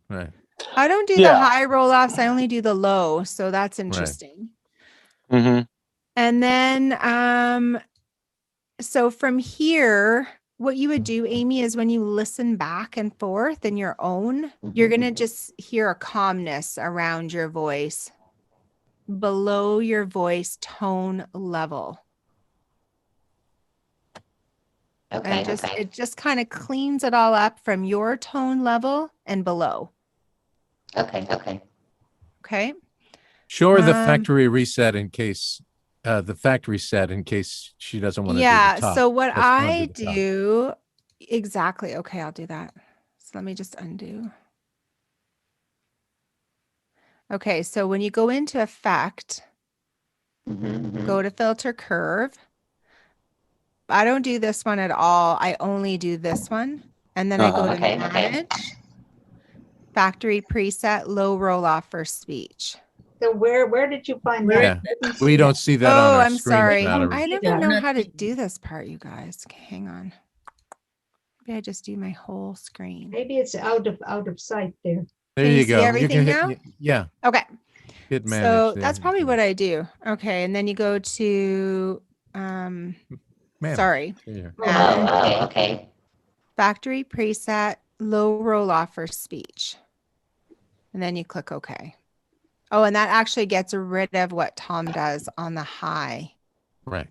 Right. I don't do the high roll offs. I only do the low. So that's interesting. Mm-hmm. And then, so from here, what you would do, Amy, is when you listen back and forth in your own, you're going to just hear a calmness around your voice, below your voice tone level. Okay. And it just kind of cleans it all up from your tone level and below. Okay. Okay. Sure, the factory reset in case in case she doesn't want to do the top. So what Let's go and I do the top. do exactly. Okay, I'll do that. So let me just undo. Okay, so when you go into effect, go to filter curve. I don't do this one at all. I only do this one. And then I go to manage, factory preset, low roll off for speech. So where did you find that? Yeah, we don't see that on our I'm screen. sorry. Valerie. I never that. know how to do this part, you guys. Okay, hang on. Maybe I just do my whole screen. Maybe it's out of sight there. There Can you you see go. everything hit, now? Yeah. Okay. Hit manage. So there. that's probably what I do. Okay, and then you go to Manage. Okay. factory preset, low roll off for speech. And then you click OK. Oh, and that actually gets rid of what Tom does on the high. Right.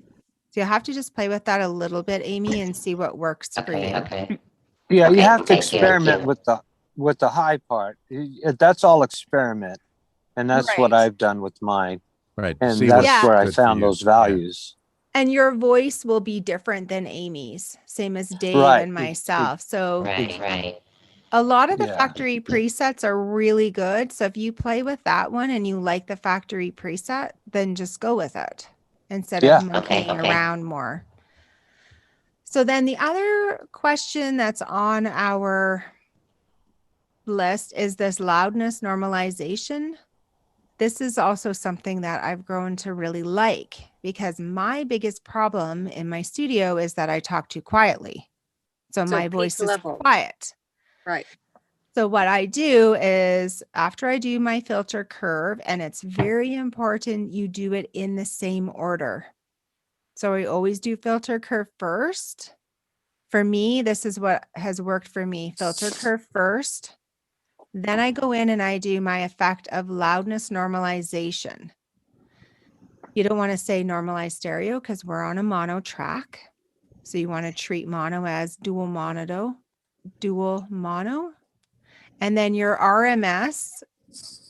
So you have to just play with that a little bit, Amy, and see what works for you. Okay. Yeah, you have to thank you. experiment with the high part. That's all experiment. And that's what Right. I've done with mine. Right. And See that's what's where I good for found you. those values. And your voice will be different than Amy's, same as Dave Right. and myself. So Right. a lot of the Yeah. factory presets are really good. So if you play with that one and you like the factory preset, then just go with it instead Yeah. of monkeying around more. So then the other question that's on our list is this loudness normalization. This is also something that I've grown to really like because my biggest problem in my studio is that I talk too quietly. So my peak voice is level. quiet. Right. So what I do is after I do my filter curve, and it's very important you do it in the same order. So I always do filter curve first. For me, this is what has worked for me. Filter curve first. Then I go in and I do my effect of loudness normalization. You don't want to say normalize stereo because we're on a mono track. So you want to treat mono as dual mono. dual mono. And then your RMS,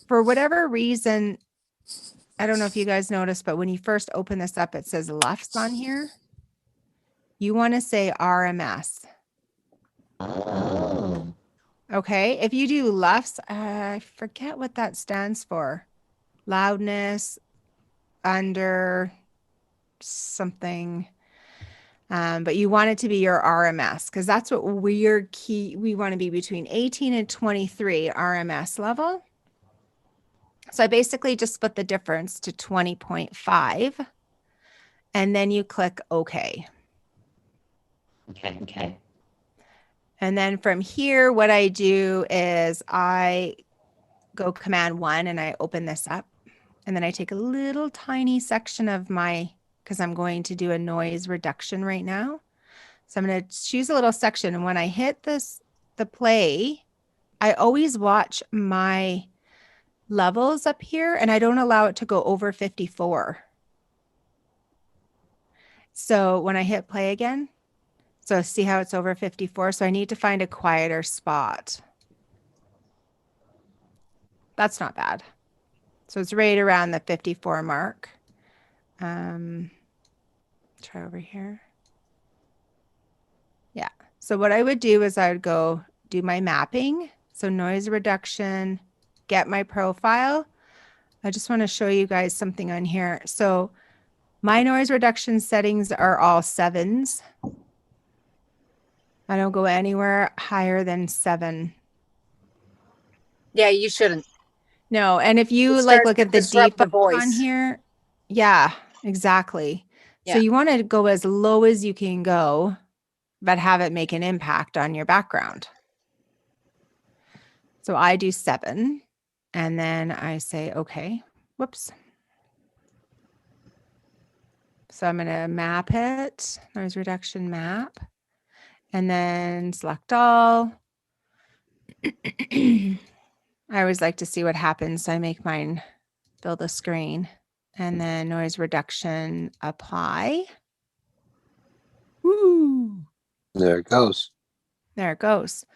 for whatever reason, I don't know if you guys noticed, but when you first open this up, it says lefts on here. You want to say RMS. Oh. Okay. If you do lefts, I forget what that stands for. Loudness, under something. But you want it to be your RMS because that's what we're key. We want to be between 18 and 23 RMS level. So I basically just split the difference to 20.5 and then you click OK. Okay. And then from here, what I do is I go Command 1 and I open this up. And then I take a little tiny section of because I'm going to do a noise reduction right now. So I'm going to choose a little section. And when I hit the play, I always watch my levels up here and I don't allow it to go over 54. So when I hit play again, so see how it's over 54. So I need to find a quieter spot. That's not bad. So it's right around the 54 mark. Try over here. Yeah. So what I would do is I would go do my mapping. So noise reduction, get my profile. I just want to show you guys something on here. So my noise reduction settings are all 7s. I don't go anywhere higher than 7. Yeah, you shouldn't. No, and if you look at the default on here, yeah, exactly. Yeah. So you want to go as low as you can go, but have it make an impact on your background. So I do 7, and then I say, okay, whoops. So I'm going to map it, noise reduction map, and then select all. I always like to see what happens. So I make mine build a screen and then noise reduction apply. Woo! There it goes. There it goes.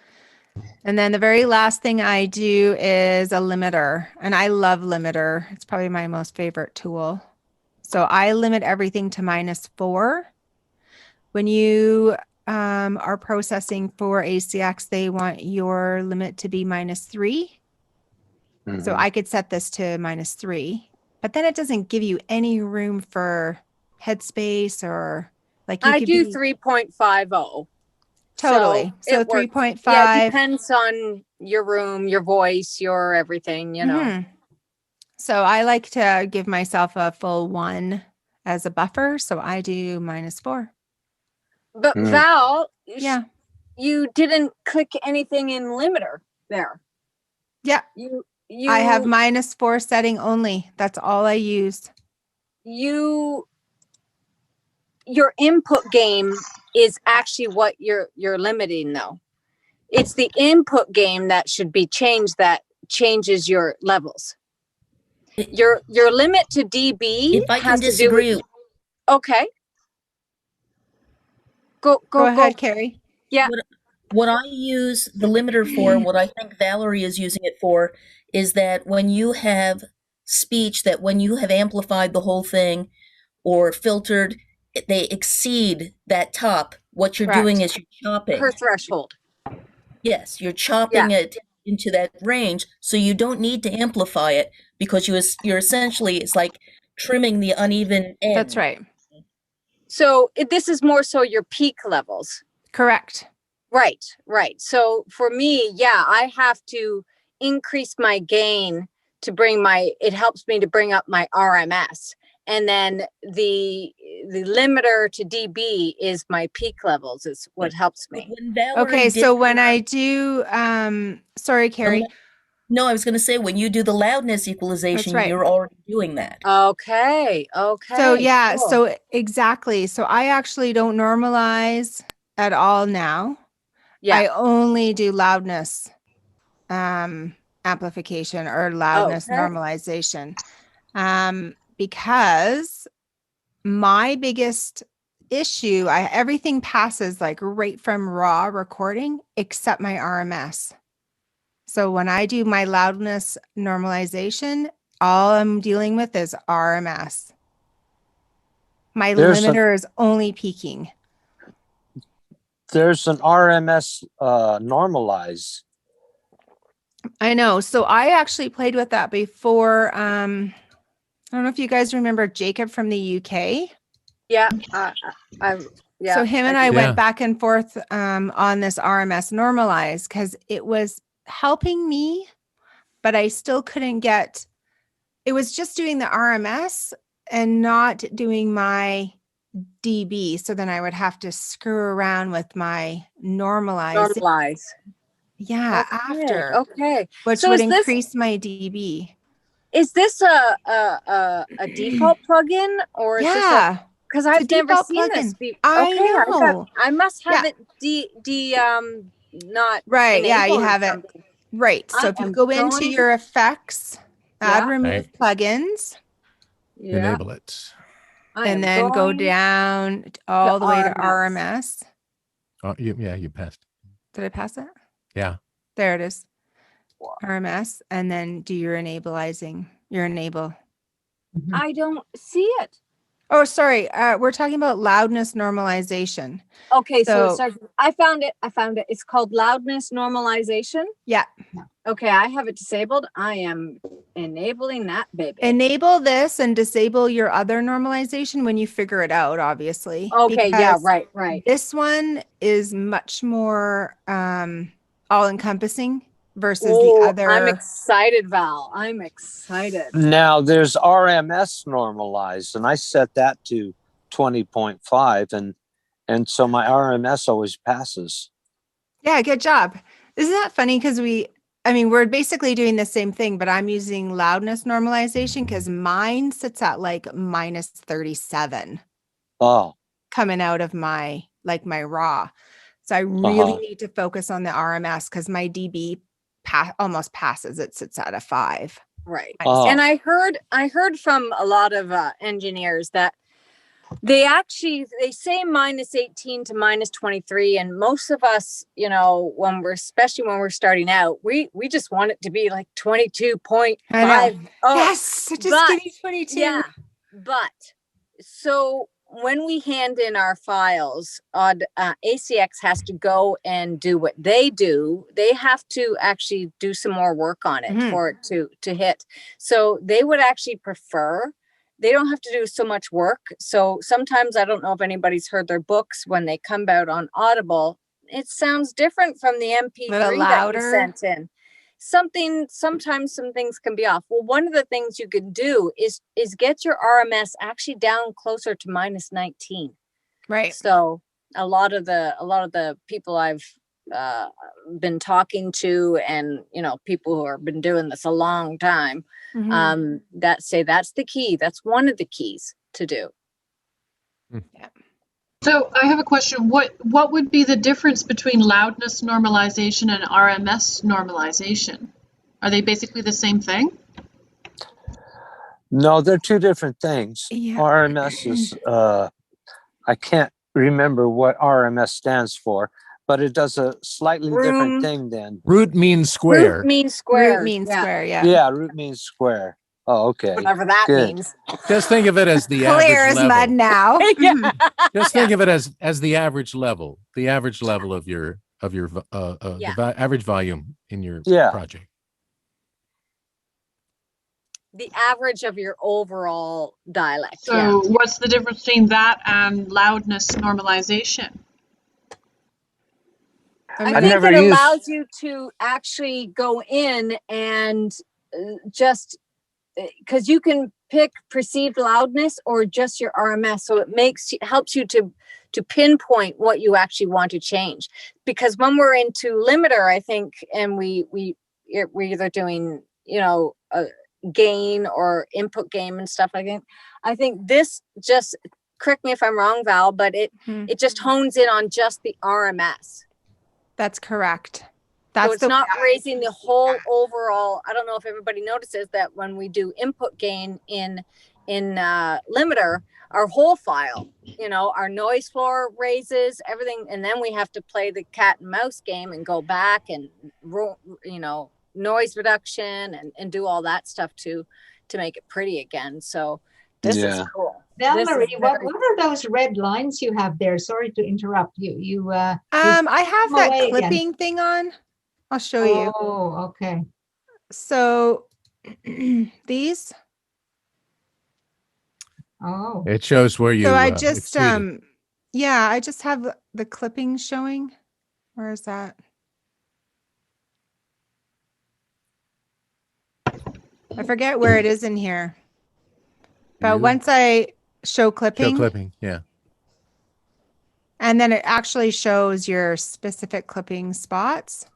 And then the very last thing I do is a limiter. And I love limiter. It's probably my most favorite tool. So I limit everything to -4. When you are processing for ACX, they want your limit to be -3. Mm-hmm. So I could set this to -3, but then it doesn't give you any room for headspace or like you I could do be 3.50. Totally. So 3.5. Yeah, it depends on your room, your voice, your everything, you know. Mm-hmm. So I like to give myself a full 1 as a buffer. So I do -4. But Val, yeah, you didn't click anything in limiter there. Yeah. I have -4 setting only. That's all I use. Your input game is actually what you're limiting though. It's the input game that should be changed that changes your levels. Your limit to dB. If I can disagree. Okay. Go ahead, Kerry. Yeah. What I use the limiter for, what I think Valerie is using it for, is that when you have speech, that when you have amplified the whole thing or filtered, they exceed that top. What you're doing is you're chopping. Her threshold. Yes, you're chopping it into that range, so you don't need to amplify it because you're essentially, it's like trimming the uneven end. That's right. So this is more so your peak levels. Correct. Right. So for me, I have to increase my gain to it helps me to bring up my RMS. And then the limiter to dB is my peak levels is what helps me. Okay, so when I do, sorry, Kerry. No, I was going to say, when you do the loudness equalization, you're already doing that. Okay. So yeah, cool. So exactly. So I actually don't normalize at all now. Yeah. I only do loudness amplification or loudness normalization. Because my biggest issue. Everything passes like right from raw recording except my RMS. So when I do my loudness normalization, all I'm dealing with is RMS. My limiter is only peaking. There's an RMS normalize. I know. So I actually played with that before. I don't know if you guys remember Jacob from the UK. Yeah. So him and I went back and forth on this RMS normalize because it was helping me, but I still couldn't get, it was just doing the RMS and not doing my dB. So then I would have to screw around with my normalize. Yeah, after. Okay. Which so would increase my dB. Is this a default plugin or is this because I've never seen this before. I know. I must have it not right. Yeah, you have it. Right. So if you go into your effects, add remove plugins. Enable it. And then go down all the way to RMS. Oh, you passed. Did I pass it? Yeah. There it is. RMS, and then do your enabling. Your enable. I don't see it. Oh, sorry. We're talking about loudness normalization. Okay, so I found it. It's called loudness normalization. Yeah. Okay, I have it disabled. I am enabling that, baby. Enable this and disable your other normalization when you figure it out, obviously. Okay, yeah, right. This one is much more all-encompassing versus the other. I'm excited, Val. I'm excited. Now there's RMS normalized, and I set that to 20.5, and so my RMS always passes. Yeah, good job. Isn't that funny? Because we're basically doing the same thing, but I'm using loudness normalization because mine sits at like minus 37. Oh. Coming out of my raw. So I really need to focus on the RMS because my dB almost passes. It sits at a 5. Right. And I heard from a lot of engineers that they say minus 18 to minus 23. And most of us, especially when we're starting out, we just want it to be like 22.5. Yes. Just give me 22. Yeah. But so when we hand in our files, ACX has to go and do what they do. They have to actually do some more work on it for it to hit. So they would actually prefer, they don't have to do so much work. So sometimes, I don't know if anybody's heard their books when they come out on Audible, it sounds different from the MP3 that you sent in. Sometimes some things can be off. Well, one of the things you can do is get your RMS actually down closer to minus 19. Right. So a lot of the people I've been talking to, and people who have been doing this a long time, that say that's the key. That's one of the keys to do. Yeah. So I have a question. What would be the difference between loudness normalization and RMS normalization? Are they basically the same thing? No, they're two different things. Yeah. RMS is, I can't remember what RMS stands for, but it does a slightly different thing than. Root means square. Root means square. Root means square, yeah. Yeah, root means square. Oh, okay. Whatever that means. Just think of it as the Clear average as level. mud now. Just think of it as the average level of your average volume in your project. The average of your overall dialect. So what's the difference between that and loudness normalization? I think it allows you to actually go in and just, because you can pick perceived loudness or just your RMS. So it helps you to pinpoint what you actually want to change. Because when we're into limiter, I think, and we're either doing, a gain or input gain and stuff like that. I think this just, correct me if I'm wrong, Val, but it just hones in on just the RMS. That's correct. So it's not raising the whole overall. I don't know if everybody notices that when we do input gain in limiter our whole file, our noise floor raises everything, and then we have to play the cat and mouse game and go back and noise reduction and do all that stuff to make it pretty again. So this is cool. Valerie, what are those red lines you have there? Sorry to interrupt you. I have that clipping thing on. I'll show you. Oh, okay. So these. Oh. It shows where you. So I just I just have the clipping showing. Where is that? I forget where it is in here. But once I show clipping. Yeah. And then it actually shows your specific clipping spots.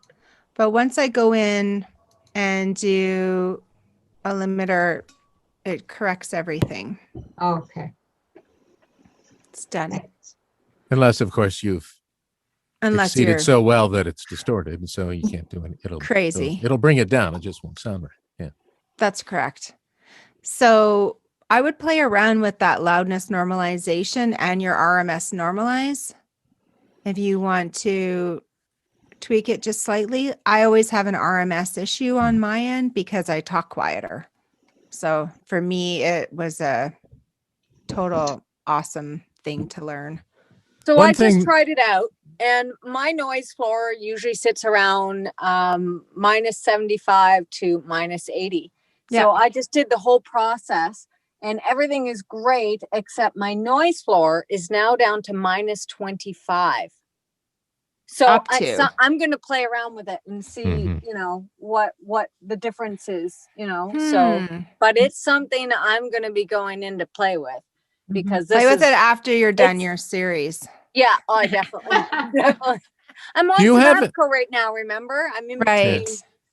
But once I go in and do a limiter, it corrects everything. Okay. It's done. Unless, of course, you've exceeded so well that it's distorted, and so you can't do it. It'll bring it down. It just won't sound right. Yeah. That's correct. So I would play around with that loudness normalization and your RMS normalize. If you want to tweak it just slightly, I always have an RMS issue on my end because I talk quieter. So for me, it was a total awesome thing to learn. So I just tried it out, and my noise floor usually sits around -75 to -80. So I just did the whole process, and everything is great, except my noise floor is now down to -25. So I'm going to play around with it and see, what the difference is, So, but it's something I'm going to be going in to play with, because play with it after you're done your series. Yeah, definitely. I'm on sabbatical right now. Remember, I'm in between.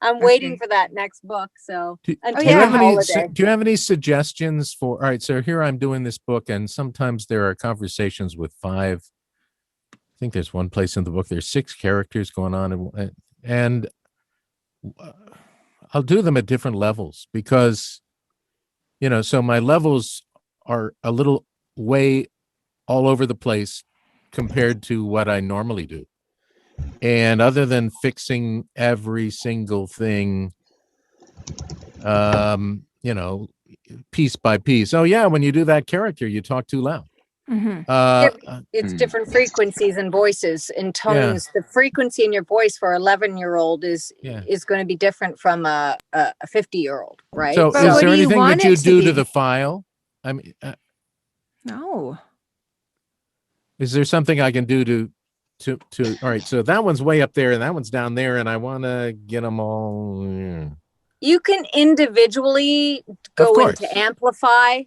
I'm waiting for that next book. So do you have any suggestions for? All right, so here I'm doing this book, and sometimes there are conversations with 5. I think there's one place in the book. There's 6 characters going on, and I'll do them at different levels because, so my levels are a little way all over the place compared to what I normally do. And other than fixing every single thing, piece by piece. Oh yeah, when you do that character, you talk too loud. It's different frequencies and voices and tones. The frequency in your voice for 11-year-old is going to be different from a 50-year-old, right? So is there anything that you do to the file? I mean, no. Is there something I can do to all right, so that one's way up there and that one's down there, and I want to get them all. You can individually go into amplify.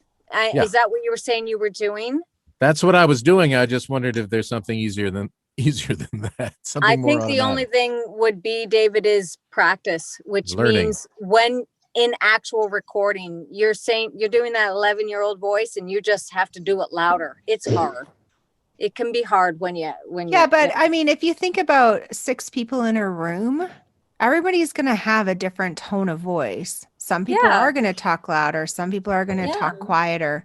Is that what you were saying you were doing? That's what I was doing. I just wondered if there's something easier than that. I think the only thing would be, David, is practice, which means when in actual recording, you're doing that 11-year-old voice and you just have to do it louder. It's hard. It can be hard when but I mean, if you think about 6 people in a room, everybody's going to have a different tone of voice. Some people are going to talk louder. Some people are going to talk quieter.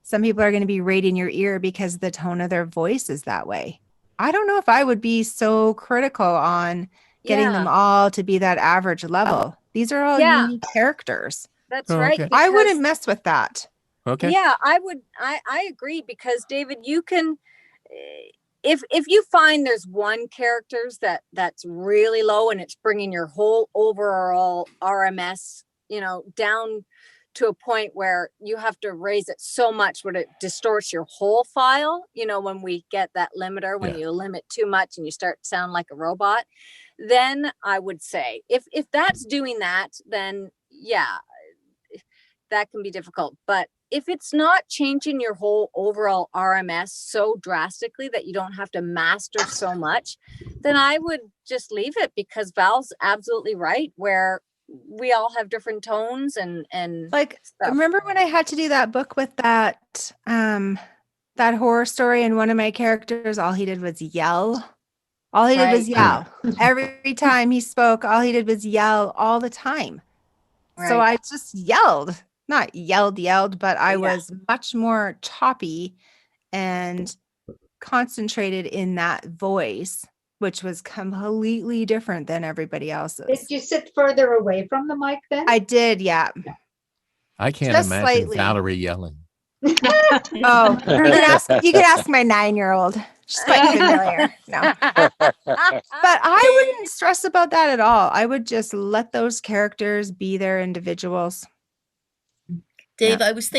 Some people are going to be right in your ear because the tone of their voice is that way. I don't know if I would be so critical on getting them all to be that average level. These are all unique characters. That's right. Okay. I wouldn't mess with that. Okay. Yeah, I would. I agree, because David, you can, if you find there's one characters that's really low and it's bringing your whole overall RMS, down to a point where you have to raise it so much where it distorts your whole file. When we get that limiter, when you limit too much and you start to sound like a robot, then I would say if that's doing that, then that can be difficult. But if it's not changing your whole overall RMS so drastically that you don't have to master so much, then I would just leave it, because Val's absolutely right, where we all have different tones and like stuff. Remember when I had to do that book with that horror story, and one of my characters, all he did was yell. All he did was yell. Every time he spoke, all he did was yell all the time. Right. So I just yelled. not yelled, but I was much more choppy and concentrated in that voice, which was completely different than everybody else's. Did you sit further away from the mic then? I did, yeah. I can't Just imagine slightly. Valerie yelling. Oh, you can ask my 9-year-old. She's quite familiar. No. But I wouldn't stress about that at all. I would just let those characters be their individuals. Dave, I was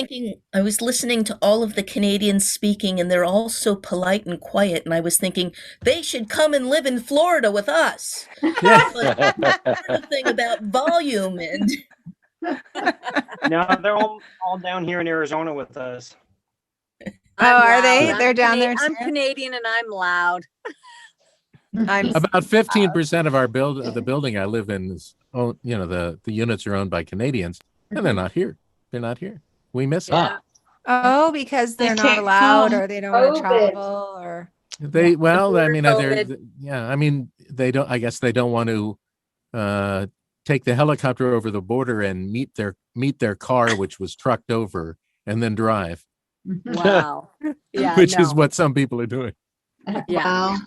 listening to all of the Canadians speaking, and they're all so polite and quiet, and I was thinking, they should come and live in Florida with us. Yeah. But the thing about volume and... No, they're all down here in Arizona with us. Are they? They're down there I'm too? Canadian and I'm loud. About 15% of the building I live in is, the units are owned by Canadians, and they're not here. They're not here. We miss them. Oh, because they're not can't allowed, come. or they don't want to COVID. travel, or They COVID. they don't. I guess they don't want to take the helicopter over the border and meet their car, which was trucked over, and then drive. Wow. Yeah. Which is what some people are doing. Yeah. Wow.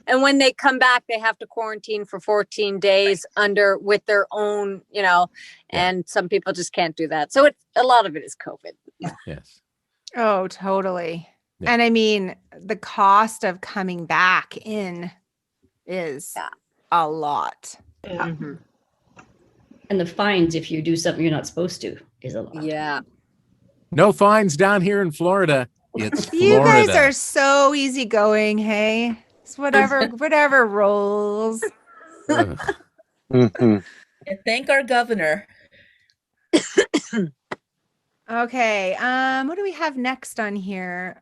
And when they come back, they have to quarantine for 14 days with their own, and some people just can't do that. So a lot of it is COVID. Yes. oh, totally. Yeah. And I mean, the cost of coming back in is a lot. Yeah. Mhm. And the fines if you do something you're not supposed to is a lot. Yeah. No fines down here in Florida. It's Florida. You guys are so easygoing, hey? It's whatever rolls. Ugh. Mhm. And thank our governor. Okay. What do we have next on here?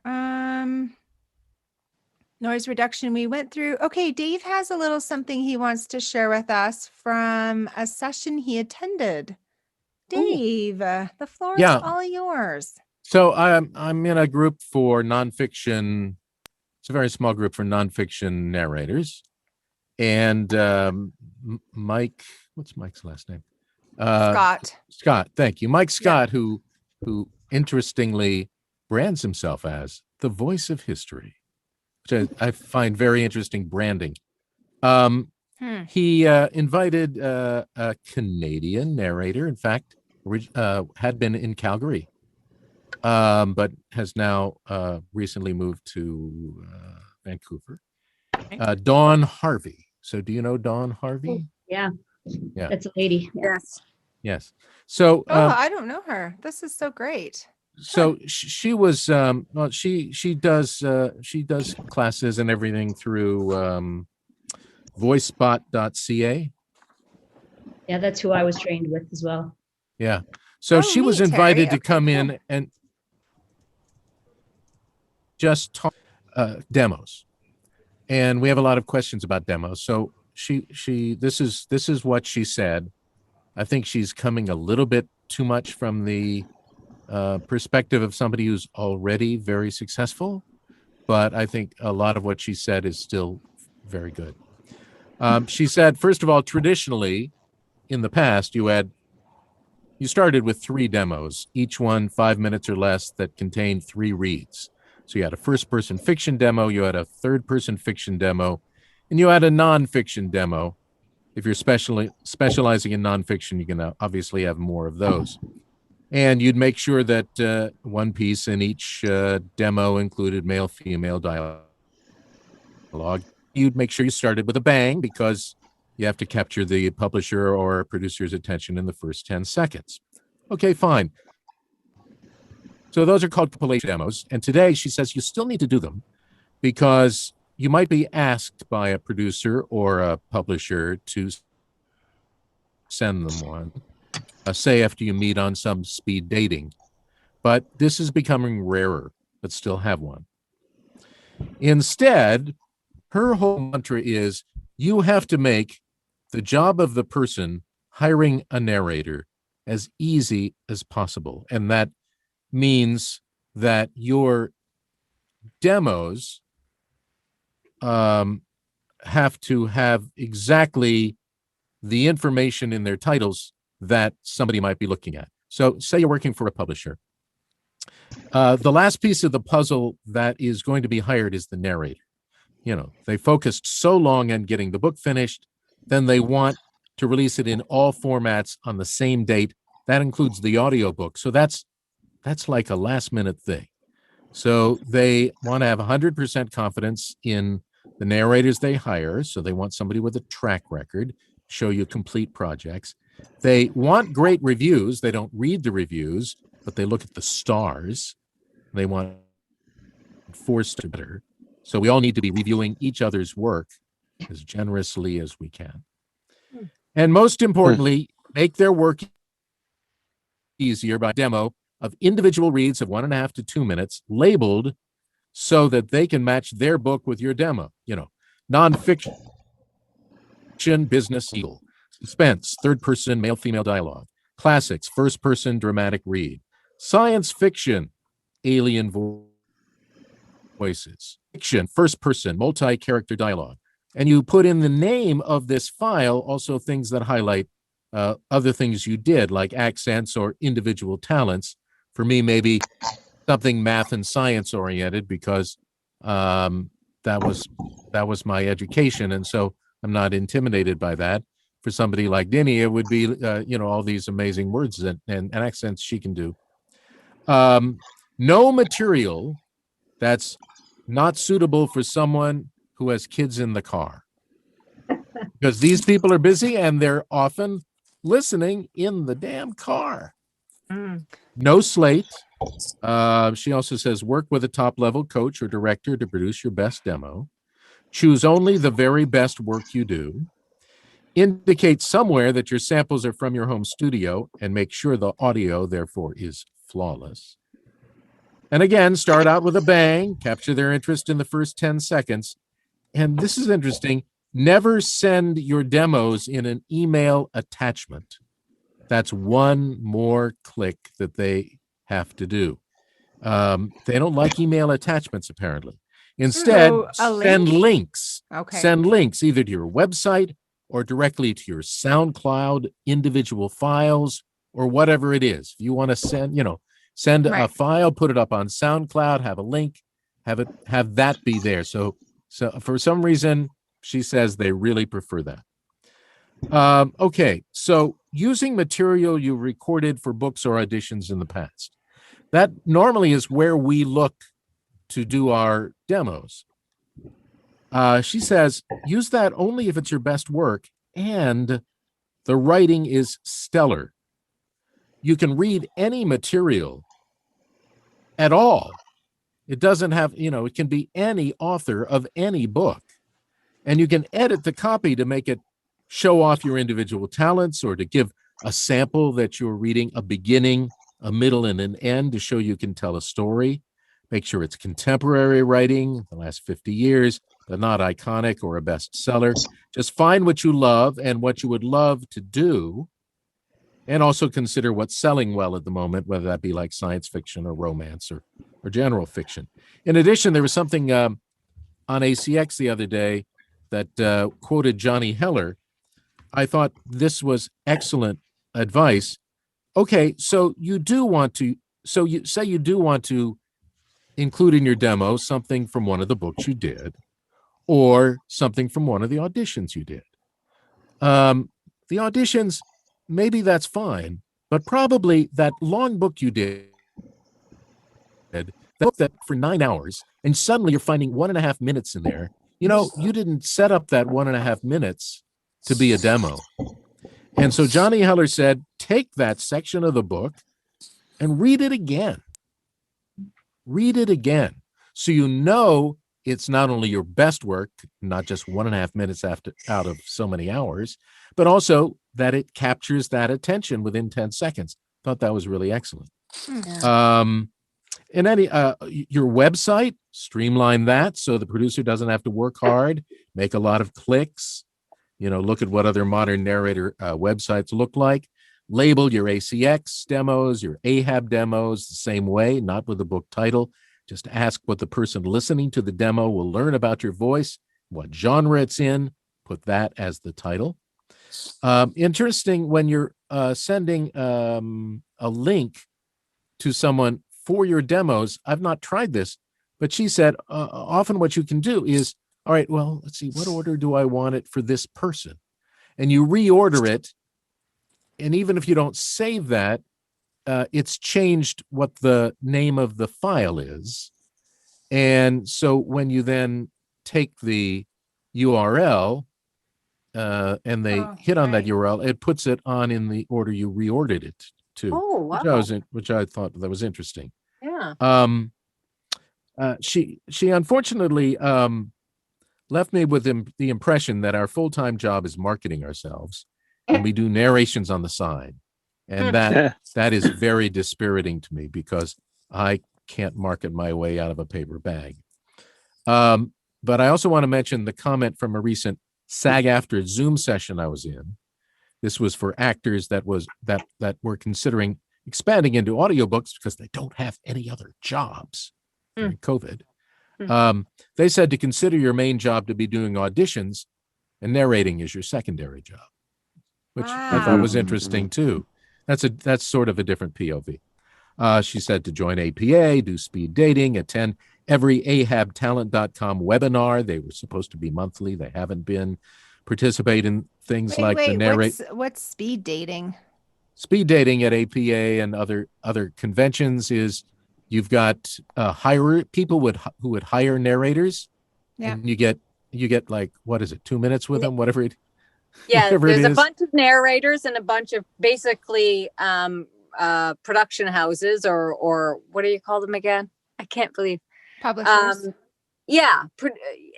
Noise reduction we went through. Okay, Dave has a little something he wants to share with us from a session he attended. Dave, the floor is all yours. So I'm in a group for nonfiction. It's a very small group for nonfiction narrators, and Mike. What's Mike's last name? Scott. Thank you, Mike Scott, who interestingly brands himself as the voice of history, which I find very interesting branding. He invited a Canadian narrator, in fact, had been in Calgary, but has now recently moved to Vancouver. Dawn Harvey. So do you know Dawn Harvey? Yeah. Yeah. That's a lady. Yes. Yes. So I don't know her. This is so great. So she was she does classes and everything through voicebot.ca. Yeah, that's who I was trained with as well. Yeah. So she was invited to come in and just talk demos. And we have a lot of questions about demos. So this is what she said. I think she's coming a little bit too much from the perspective of somebody who's already very successful, but I think a lot of what she said is still very good. She said, first of all, traditionally, in the past, you started with 3 demos, each one 5 minutes or less, that contained 3 reads. So you had a first-person fiction demo, you had a third-person fiction demo, and you had a nonfiction demo. If you're specializing in nonfiction, you can obviously have more of those. And you'd make sure that one piece in each demo included male-female dialogue. You'd make sure you started with a bang because you have to capture the publisher or producer's attention in the first 10 seconds. Okay, fine. So those are called compilation demos. And today she says you still need to do them because you might be asked by a producer or a publisher to send them one, say after you meet on some speed dating. But this is becoming rarer, but still have one. Instead, her whole mantra is you have to make the job of the person hiring a narrator as easy as possible. And that means that your demos have to have exactly the information in their titles that somebody might be looking at. So say you're working for a publisher. The last piece of the puzzle that is going to be hired is the narrator. You know, they focused so long on getting the book finished, then they want to release it in all formats on the same date. That includes the audiobook. So that's like a last minute thing. So they want to have 100% confidence in the narrators they hire. So they want somebody with a track record, show you complete projects. They want great reviews. They don't read the reviews, but they look at the stars. They want 4 stars better. So we all need to be reviewing each other's work as generously as we can. And most importantly, make their work easier by demo of individual reads of 1.5 to 2 minutes, labeled so that they can match their book with your demo. You know, nonfiction, business, legal, suspense, third-person male-female dialogue, classics, first-person dramatic read, science fiction, alien voices, fiction, first-person multi-character dialogue. And you put in the name of this file also things that highlight other things you did, like accents or individual talents. For me, maybe something math and science oriented, because that was my education, and so I'm not intimidated by that. For somebody like Dini, it would be all these amazing words and accents she can do. No material that's not suitable for someone who has kids in the car, because these people are busy and they're often listening in the damn car. No slate. She also says, work with a top-level coach or director to produce your best demo. Choose only the very best work you do. Indicate somewhere that your samples are from your home studio, and make sure the audio, therefore, is flawless. And again, start out with a bang, capture their interest in the first 10 seconds. And this is interesting. Never send your demos in an email attachment. That's one more click that they have to do. They don't like email attachments, apparently. Instead, send links. Okay. Send links either to your website or directly to your SoundCloud individual files or whatever it is. If you want to send a file, put it up on SoundCloud, have a link, have that be there. So for some reason, she says they really prefer that. Okay, so using material you recorded for books or auditions in the past. That normally is where we look to do our demos. She says, use that only if it's your best work and the writing is stellar. You can read any material at all. It doesn't have, it can be any author of any book. And you can edit the copy to make it show off your individual talents, or to give a sample that you're reading a beginning, a middle, and an end to show you can tell a story. Make sure it's contemporary writing, the last 50 years, but not iconic or a bestseller. Just find what you love and what you would love to do, and also consider what's selling well at the moment, whether that be like science fiction or romance or general fiction. In addition, there was something on ACX the other day that quoted Johnny Heller. I thought this was excellent advice. Okay, so you do want to include in your demo something from one of the books you did, or something from one of the auditions you did. The auditions, maybe that's fine, but probably that long book you did, that book that for 9 hours, and suddenly you're finding 1.5 minutes in there. You didn't set up that 1.5 minutes to be a demo. And so Johnny Heller said, take that section of the book and read it again. Read it again. So it's not only your best work, not just 1.5 minutes out of so many hours, but also that it captures that attention within 10 seconds. Thought that was really excellent. Yeah. In your website, streamline that so the producer doesn't have to work hard, make a lot of clicks. Look at what other modern narrator websites look like. Label your ACX demos, your AHAB demos the same way, not with the book title. Just ask what the person listening to the demo will learn about your voice, what genre it's in. Put that as the title. Interesting, when you're sending a link to someone for your demos. I've not tried this, but she said often what you can do is, all right, well, let's see, what order do I want it for this person? And you reorder it. And even if you don't save that, it's changed what the name of the file is. And so when you then take the URL and they hit on that URL, it puts it on in the order you reordered it to. Oh, wow. Which I thought that was interesting. Yeah. She unfortunately left me with the impression that our full-time job is marketing ourselves, and we do narrations on the side, and that is very dispiriting to me because I can't market my way out of a paper bag. But I also want to mention the comment from a recent SAG-AFTRA Zoom session I was in. This was for actors that were considering expanding into audiobooks because they don't have any other jobs during COVID. They said to consider your main job to be doing auditions, and narrating is your secondary job, which I thought was interesting too. That's sort of a different POV. She said to join APA, do speed dating, attend every ahabtalent.com webinar. They were supposed to be monthly. They haven't been. Participate in things the narrate. What's speed dating? Speed dating at APA and other conventions is you've got people who would hire narrators, and you get like, what is it, 2 minutes with them, whatever it. Yeah, there's a bunch of narrators and a bunch of basically production houses or what do you call them again? I can't believe. Publishers. Yeah,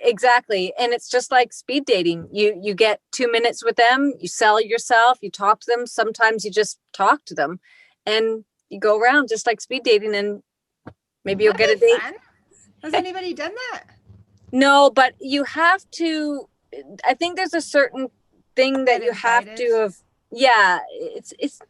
exactly. And it's just like speed dating. You get 2 minutes with them, you sell yourself, you talk to them. Sometimes you just talk to them and you go around just like speed dating, and maybe you'll get a date. Fun? Has anybody done that? No, but you have to, I think there's a certain thing that you have to have. Yeah, it's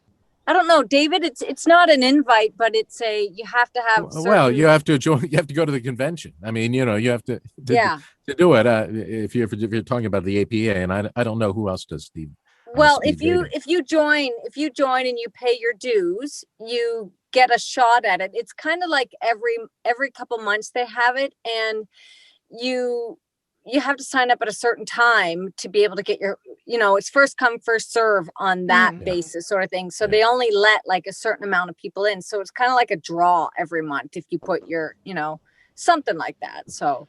I don't know, David, it's not an invite, but it's you have to have well, you have to join, you have to go to the convention. I mean, you have to do it if you're talking about the APA, and I don't know who else does the if you join and you pay your dues, you get a shot at it. It's kind of like every couple months they have it, and you have to sign up at a certain time to be able to get your, it's first come, first serve on that basis sort of thing. So they only let like a certain amount of people in. So it's kind of like a draw every month if you put your, something like that. So.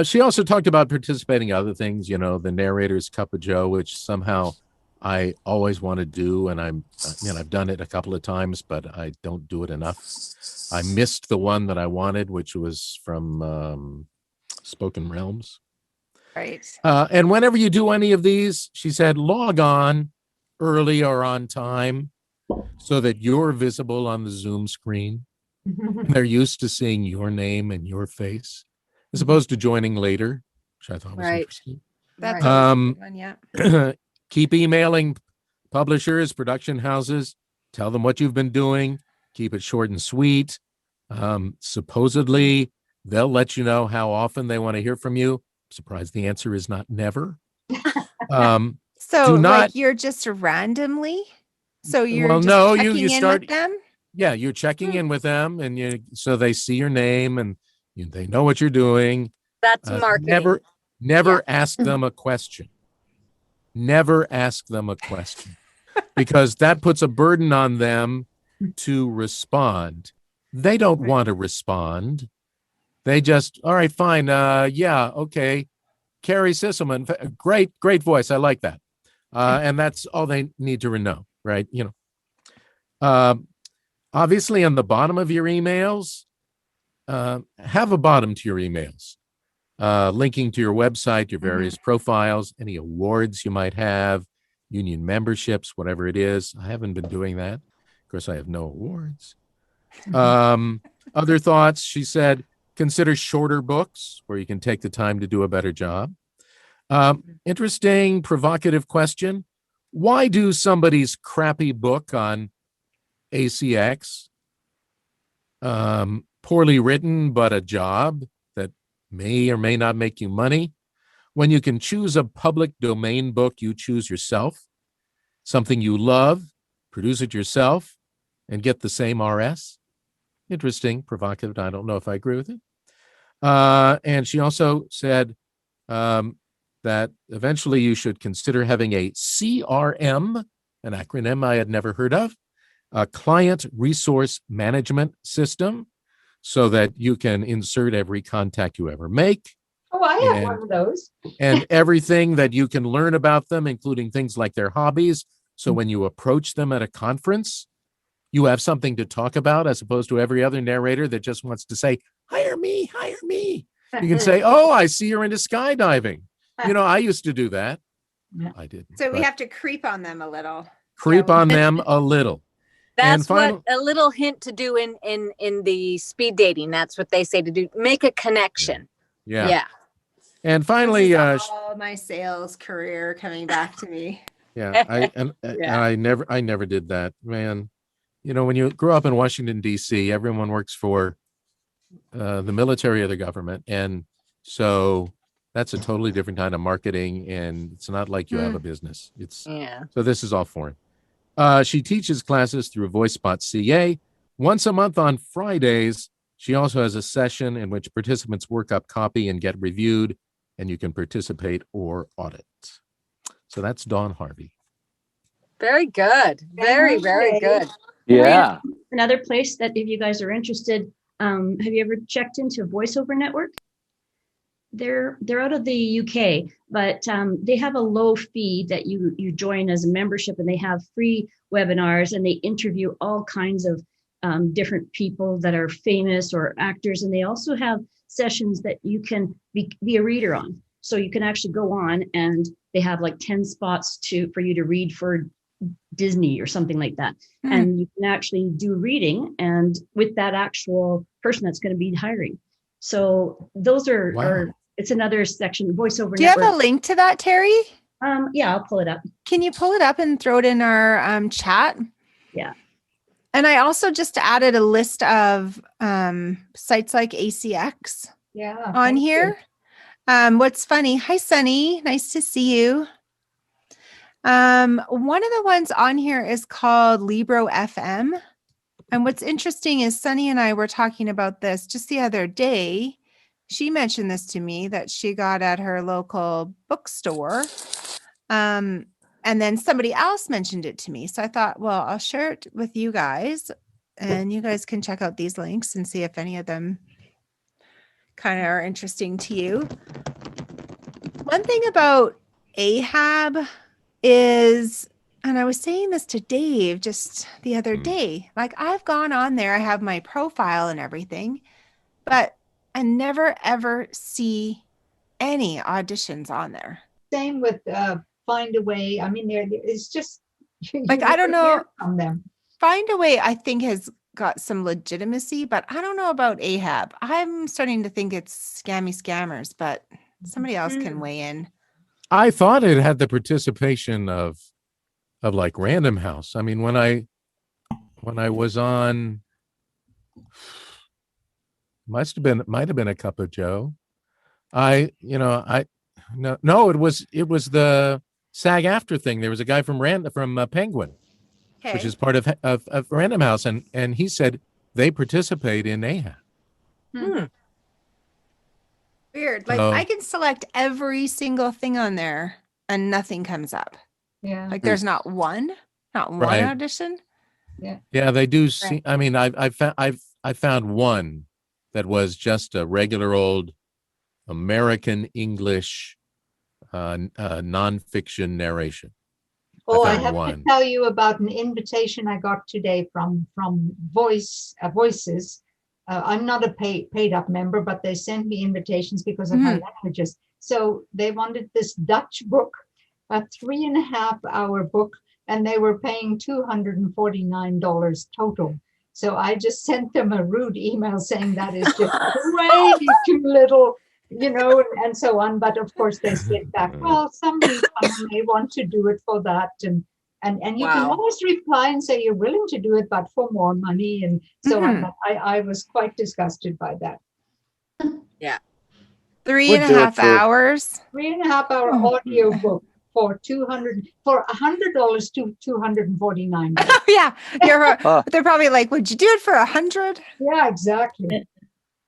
She also talked about participating in other things, the narrator's cup of joe, which somehow I always want to do. And I've done it a couple of times, but I don't do it enough. I missed the one that I wanted, which was from, Spoken Realms. Right. And whenever you do any of these, she said, log on early or on time so that you're visible on the Zoom screen. They're used to seeing your name and your face as opposed to joining later, which I thought was interesting. That's a good one, yeah. Keep emailing publishers, production houses, tell them what you've been doing, keep it short and sweet. Supposedly, they'll let you know how often they want to hear from you. I'm surprised the answer is not never. So like you're just randomly? So you're checking in with them? Yeah, you're checking in with them, and so they see your name and they know what you're doing. That's marketing. Never ask them a question. Never ask them a question because that puts a burden on them to respond. They don't want to respond. They just, all right, fine. Okay. Kerry Sissleman, great voice. I like that. And that's all they need to know, right? Obviously on the bottom of your emails, have a bottom to your emails, linking to your website, your various profiles, any awards you might have, union memberships, whatever it is. I haven't been doing that. Of course, I have no awards. Other thoughts, she said, consider shorter books where you can take the time to do a better job. Interesting, provocative question. Why do somebody's crappy book on ACX, poorly written, but a job that may or may not make you money, when you can choose a public domain book you choose yourself, something you love, produce it yourself, and get the same RS. Interesting, provocative. I don't know if I agree with it. And she also said that eventually you should consider having a CRM, an acronym I had never heard of, a client resource management system, so that you can insert every contact you ever make. Oh, I have one of those. And everything that you can learn about them, including things like their hobbies. So when you approach them at a conference, you have something to talk about, as opposed to every other narrator that just wants to say, hire me, hire me. You can say, oh, I see you're into skydiving. You know, I used to do that. I didn't. So we have to creep on them a little. Creep on them a little. That's what a little hint to do in the speed dating. That's what they say to do. Make a connection. Yeah. And finally, all my sales career coming back to me. Yeah, I never did that, man. You know, when you grow up in Washington, D.C., everyone works for the military or the government. And so that's a totally different kind of marketing. And it's not like you have a business. So this is all foreign. She teaches classes through VoiceSpot CA once a month on Fridays. She also has a session in which participants work up copy and get reviewed, and you can participate or audit. So that's Dawn Harvey. Very good. Very, very good. Yeah. Another place that if you guys are interested, have you ever checked into VoiceOver Network? They're out of the UK, but they have a low fee that you join as a membership, and they have free webinars, and they interview all kinds of different people that are famous or actors, and they also have sessions that you can be a reader on. So you can actually go on, and they have like 10 spots for you to read for Disney or something like that. And you can actually do reading and with that actual person that's going to be hiring. So those are it's another section, VoiceOver Network. Do you have a link to that, Terry? Yeah, I'll pull it up. Can you pull it up and throw it in our chat? Yeah. And I also just added a list of sites like ACX on here. What's funny? Hi, Sunny. Nice to see you. One of the ones on here is called Libro FM. And what's interesting is Sunny and I were talking about this just the other day. She mentioned this to me that she got at her local bookstore. And then somebody else mentioned it to me. So I thought, well, I'll share it with you guys, and you guys can check out these links and see if any of them kind of are interesting to you. One thing about Ahab is, and I was saying this to Dave just the other day, like I've gone on there, I have my profile and everything, but I never ever see any auditions on there. Same with Find a Way. I mean, it's just like I don't know from them. Find a Way, I think, has got some legitimacy, but I don't know about Ahab. I'm starting to think it's scammy scammers, but somebody else can weigh in. I thought it had the participation of like Random House. I mean, when I was on, might have been a Cup of Joe. It was the SAG-AFTRA thing. There was a guy from Penguin, which is part of Random House, and he said they participate in Ahab. Weird. Like I can select every single thing on there and nothing comes up. Yeah. Like there's not one audition. Yeah, they do see. I mean, I found one that was just a regular old American English nonfiction narration. Oh, I have to tell you about an invitation I got today from Voices. I'm not a paid up member, but they sent me invitations because of my languages. So they wanted this Dutch book, a 3.5-hour book, and they were paying $249 total. So I just sent them a rude email saying that is just way too little, and so on. But of course they said back, well, somebody may want to do it for that. And you can always reply and say you're willing to do it, but for more money and so on. But I was quite disgusted by that. Yeah. 3.5 hours. 3.5-hour audio book. for $100 to $249. Yeah, Oh, they're probably like, would you do it for 100? Yeah, exactly.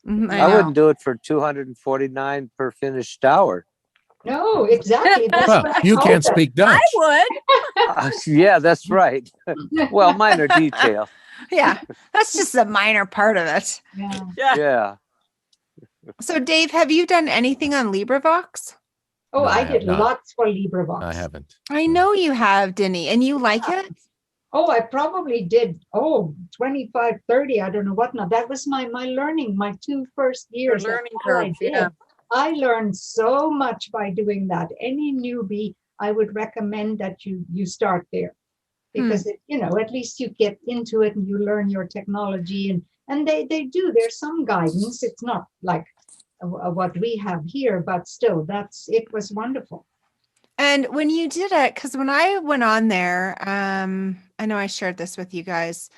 I wouldn't do it for $249 per finished hour. No, exactly. That's Well, what I you told can't them. speak Dutch. I would. Yeah, that's right. Well, minor detail. Yeah, that's just a minor part of it. Yeah. Yeah. So, Dave, have you done anything on LibriVox? Oh, No, I I have did not. lots for LibriVox. I haven't. I know you have, Dini, and you like it? Oh, I probably did. 25, 30. I don't know what now. That was my learning, my 2 first years. learning That's all I curve, did. yeah. I learned so much by doing that. Any newbie, I would recommend that you start there, because at least you get into it and you learn your technology, and they do. There's some guidance. It's not like what we have here, but still, it was wonderful. And when you did it, because when I went on there, I know I shared this with you guys.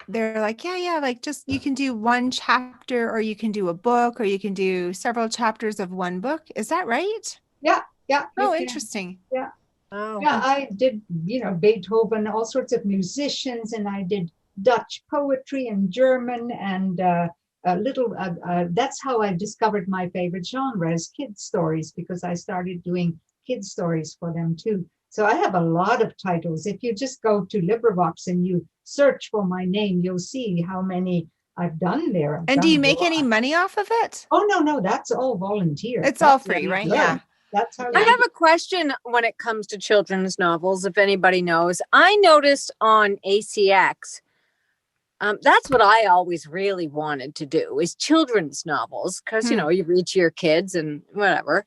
They're like, yeah, like just you can do one chapter, or you can do a book, or you can do several chapters of one book. Is that right? Yeah. Oh, you can. interesting. Yeah. Oh. Yeah, I did, Beethoven, all sorts of musicians, and I did Dutch poetry and German, and that's how I discovered my favorite genre is kids stories, because I started doing kids stories for them too. So I have a lot of titles. If you just go to LibriVox and you search for my name, you'll see how many I've done there. And do you make any money off of it? Oh, no, that's all volunteer. It's all free, right? Yeah. That's how I have a question when it comes to children's novels, if anybody knows. I noticed on ACX, that's what I always really wanted to do, is children's novels, because, you read to your kids and whatever.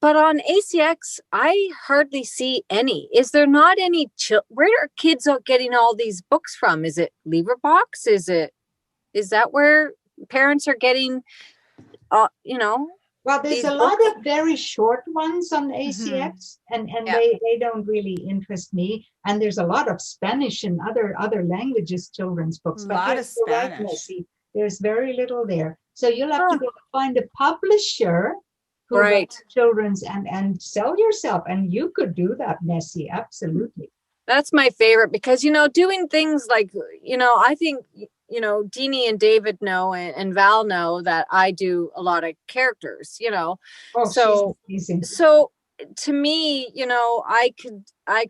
But on ACX, I hardly see any. Is there not any? Where are kids getting all these books from? Is it LibriVox? Is that where parents are getting, Well, there's a lot books? of very short ones on ACX, and they don't really interest me. And there's a lot of Spanish and other languages children's books. A lot of Spanish. There's very little there. So you'll have to go find a publisher who Right. writes children's and sell yourself. And you could do that, Nessie. Absolutely. That's my favorite, because, doing things like, I think, Dini and David know, and Val know that I do a lot of characters, Oh, so, she's amazing. so to me, I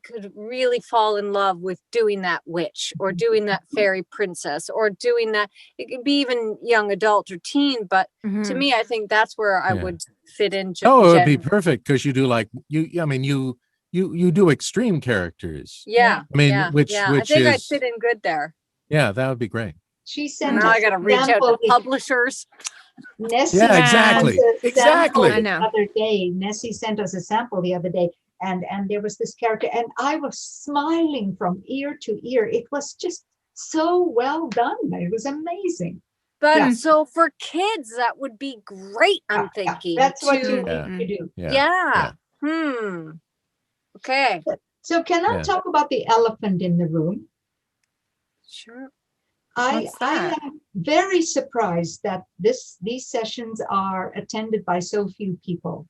could really fall in love with doing that witch, or doing that fairy princess, or doing that. It could be even young adult or teen, but to me, I think that's where I would fit in. It would be perfect, because you do you do extreme characters. Yeah. I mean, yeah, which I think I'd is fit in good there. yeah, that would be great. She sent Now us I got to reach out to publishers. Nessie Yeah, exactly. The other day, Nessie sent us a sample the other day, and there was this character, and I was smiling from ear to ear. It was just so well done. It was amazing. But so for kids, that would be great. I'm thinking that's what you need to do. Yeah. Okay. So can I talk about the elephant in the room? Sure. I am very surprised that these sessions are attended by so few people.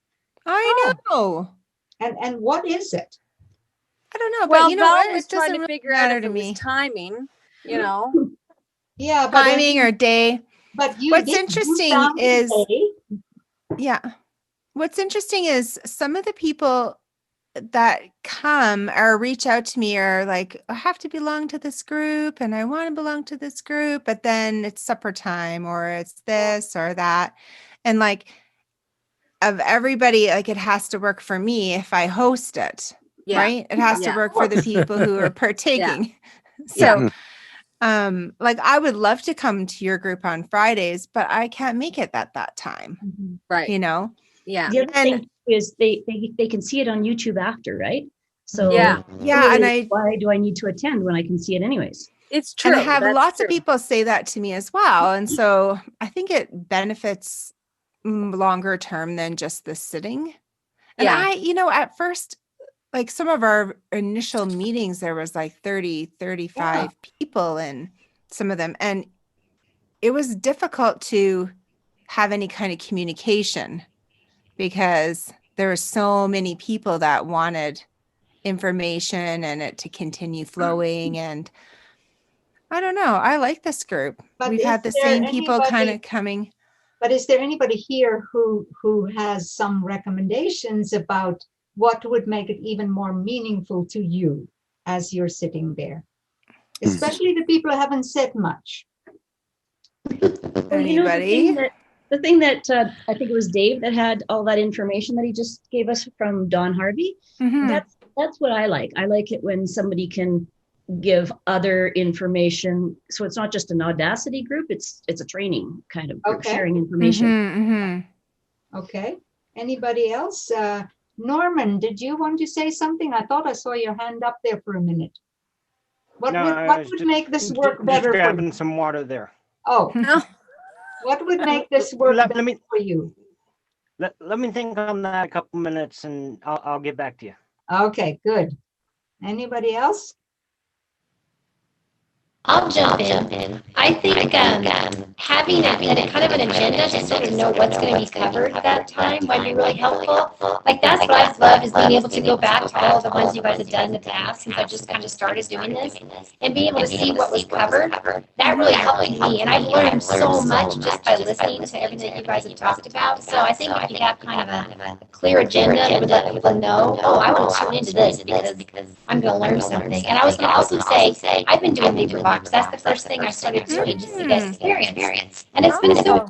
I know. And what is it? I don't know. Well, but you know Val what? was It trying doesn't to figure matter out if to it me. was timing, Yeah, but timing or day. But what's interesting is what's interesting is some of the people that come or reach out to me are like, I have to belong to this group and I want to belong to this group, but then it's supper time or it's this or that. And like of everybody, like it has to work for me if I host it, right? It has to work for the people who are partaking. So like I would love to come to your group on Fridays, but I can't make it at that time. Right. You know? Yeah. The other thing is they can see it on YouTube after, right? So and why do I need to attend when I can see it anyways? It's true. And I have lots of people say that to me as well. And so I think it benefits longer term than just the sitting. And at first, like some of our initial meetings, there was like 30, 35 people in some of them. And it was difficult to have any kind of communication because there were so many people that wanted information and it to continue flowing. And I don't know, I like this group. But We've is had the there same people kind anybody- of coming. But is there anybody here who has some recommendations about what would make it even more meaningful to you as you're sitting there? Especially the people who haven't said much. Well, Anybody? the thing that I think it was Dave that had all that information that he just gave us from Don Harvey. Mhm. That's what I like. I like it when somebody can give other information. So it's not just an Audacity group, it's a training kind of group, Okay. sharing information. Mhm, Okay. Anybody else? Norman, did you want to say something? I thought I saw your hand up there for a minute. What No, I what was would just- make this work Just better for grabbing you? some water there. Oh, No. what would make this work Let better me for you? let me think on that a couple minutes, and I'll get back to you. Okay, good. Anybody else? I'll jump in. I think having a kind of an agenda to sort of know what's going to be covered at that time might be really helpful. Like that's what I love is being able to go back to all the ones you guys have done in the past since I just kind of started doing this and being able to see what was covered. That really helped me, and I've learned so much just by listening to everything that you guys have talked about. So I think if you have kind of a clear agenda that would let people know, oh, I want to tune into this because I'm going to learn something. And I was going to also say, I've been doing paper box. That's the first thing I started doing just to get experience. And it's been so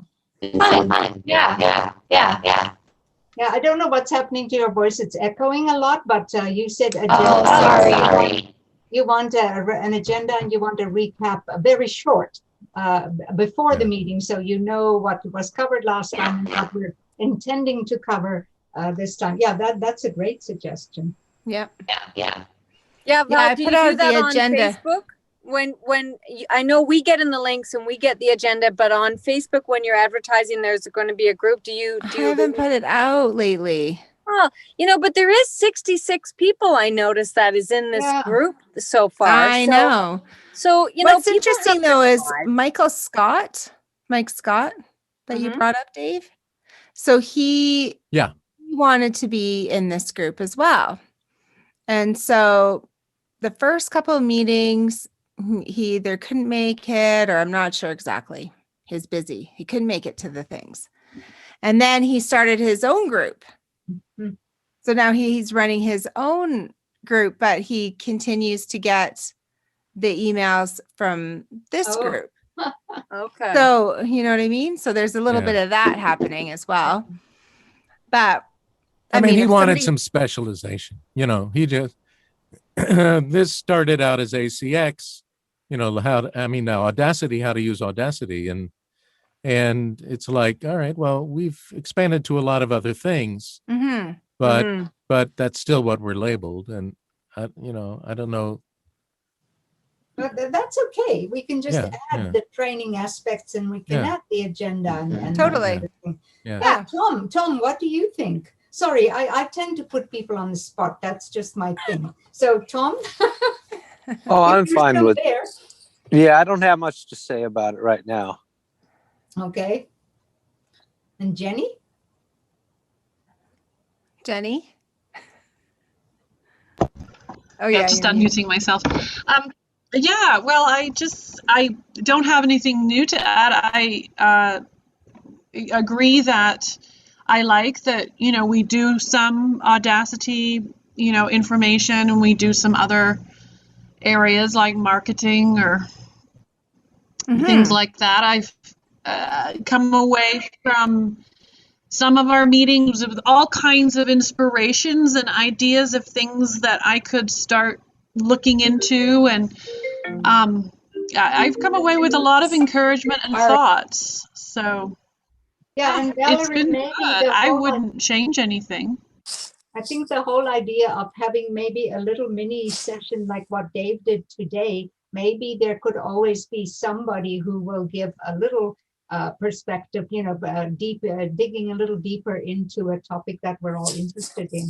fun. Yeah. Yeah, I don't know what's happening to your voice. It's echoing a lot, but you said agenda. Oh, sorry. You want an agenda and you want a recap, very short, before the meeting, so you know what was covered last time and what we're intending to cover this time. Yeah, that's a great suggestion. Yeah, Val, I do put you out do that the on agenda. Facebook? When I know we get in the links and we get the agenda, but on Facebook when you're advertising, there's going to be a group. Do you? I haven't put it out lately. Oh, but there is 66 people I noticed that is in this group so far. I know. So what's people interesting have though is replied. Mike Scott, that you brought up, Dave. So he wanted to be in this group as well. And so the first couple of meetings, he either couldn't make it, or I'm not sure exactly. He's busy. He couldn't make it to the things. And then he started his own group. Mhm. So now he's running his own group, but he continues to get the emails from this group. Okay. So, you know what I mean? So there's a little bit of that happening as well. But I mean, he if wanted somebody- some specialization. He just this started out as ACX, Audacity, how to use Audacity, and it's like, all right, well, we've expanded to a lot of other things, but that's still what we're labeled, and I don't know. But that's okay. We can just add the training aspects, and we can add the agenda and Totally. everything. Yeah. Tom, what do you think? Sorry, I tend to put people on the spot. That's just my thing. So, Tom? Oh, I'm fine still with there. Yeah, I don't have much to say about it right now. Okay. And Jenny? Jenny? Oh, yeah, just unmuting myself. Well, I don't have anything new to add. I agree that I like that, we do some Audacity, information, and we do some other areas like marketing or things like that. I've come away from some of our meetings with all kinds of inspirations and ideas of things that I could start looking into, and I've come away with a lot of encouragement and thoughts. So and it's Valerie, been maybe good. I wouldn't change anything. I think the whole idea of having maybe a little mini session like what Dave did today, maybe there could always be somebody who will give a little perspective, digging a little deeper into a topic that we're all interested in.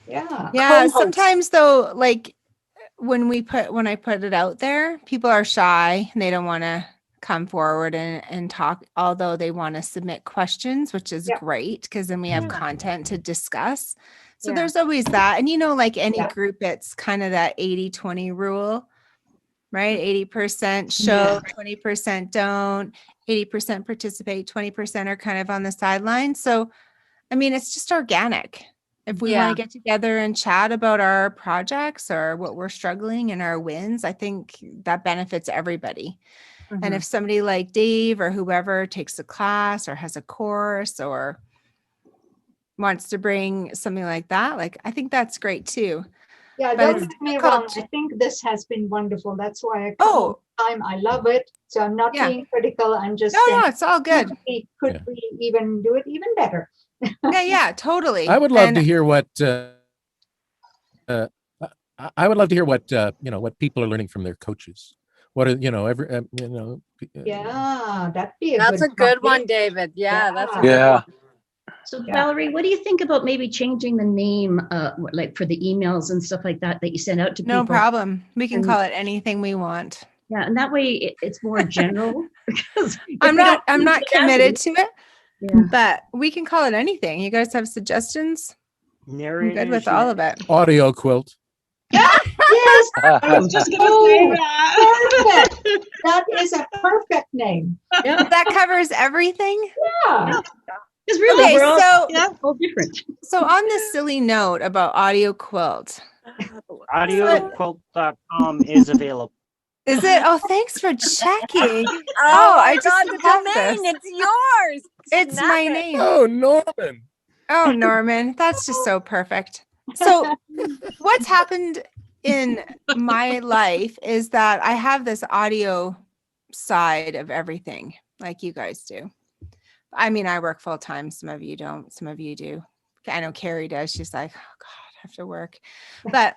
Yeah. Yeah. Sometimes though, like when I put it out there, people are shy and they don't want to come forward and talk, although they want to submit questions, which is Yeah. great because then we have Yeah. content to discuss. So Yeah. there's always that. And like any Yeah. group, it's kind of that 80-20 rule, right? 80% show, Yeah. 20% don't, 80% participate, 20% are kind of on the sidelines. So, I mean, it's just organic. If we want to get together and chat about our projects or what we're struggling and our wins, I think that benefits everybody. And if somebody like Dave or whoever takes a class or has a course or wants to bring something like that, like, I think that's great too. Yeah, But don't it's get me difficult wrong. to- I think this has been wonderful. That's why I come all the time. I love it. So I'm not Yeah. being critical. I'm just No, saying, it's all good. could we even do it even better? Yeah, totally. I would love to hear what I would love to hear what what people are learning from their coaches. What are Yeah, that'd be That's a good one, topic. David. Yeah, that's a good Yeah. one. So Yeah. Valerie, what do you think about maybe changing the name, like for the emails and stuff like that you send out to people? No problem. We can And- call it anything we want. Yeah, and that way it's more general. Because if I'm we not don't use committed to it, Yeah. but we can call it anything. You guys have suggestions? I'm good with all of it. Audio quilt. Yes. I was just gonna say that. Perfect. That is a perfect name. Yeah, That covers everything. Yeah. because really Okay, we're all, so all different. so on this silly note about audio quilt, Audioquilt.com is available. is it? Oh, thanks for checking. Oh, I I just got the have domain. this. It's yours. It's Snap my it. name. Oh, Norman. Oh, Norman, that's just so perfect. So what's happened in my life is that I have this audio side of everything, like you guys do. I mean, I work full time. Some of you don't. Some of you do. I know Kerry does. She's like, oh God, I have to work. But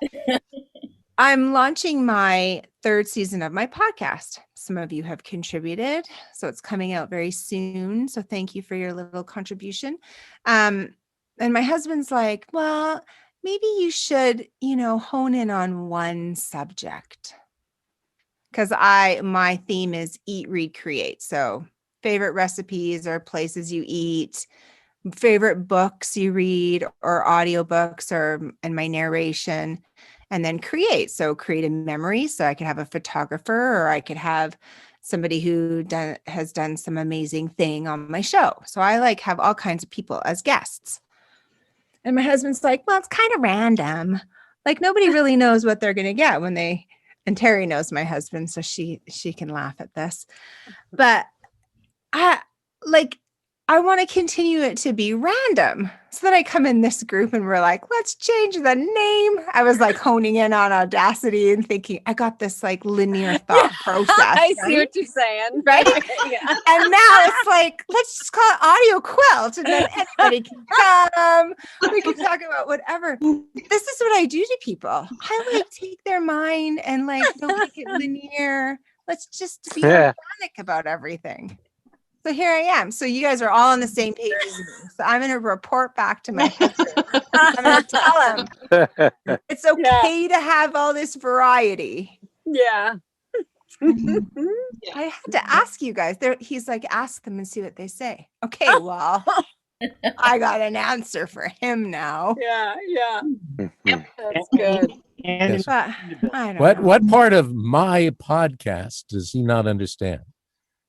I'm launching my 3rd season of my podcast. Some of you have contributed, so it's coming out very soon. So thank you for your little contribution. And my husband's like, well, maybe you should, hone in on one subject. Because my theme is eat, read, create. So favorite recipes or places you eat, favorite books you read or audiobooks and my narration, and then create. So create a memory. So I could have a photographer or I could have somebody who has done some amazing thing on my show. So I have all kinds of people as guests. And my husband's like, well, it's kind of random. Like nobody really knows what they're going to get and Terry knows my husband, so she can laugh at this. But I want to continue it to be random. So then I come in this group and we're like, let's change the name. I was honing in on Audacity and thinking, I got this linear thought process. I see right? what you're saying. Right? Yeah. And now it's let's just call it Audio Quilt and then anybody can come. We can talk about whatever. This is what I do to people. I take their mind and don't make it linear. Let's just be organic about everything. So here I am. So you guys are all on the same page as me. So I'm going to report back to my husband. I'm going to tell him it's okay to have all this variety. Yeah. I had to ask you guys. He's like, ask them and see what they say. Okay, well, I got an answer for him now. Yeah. That's good. And But I don't know. What part of my podcast does he not understand?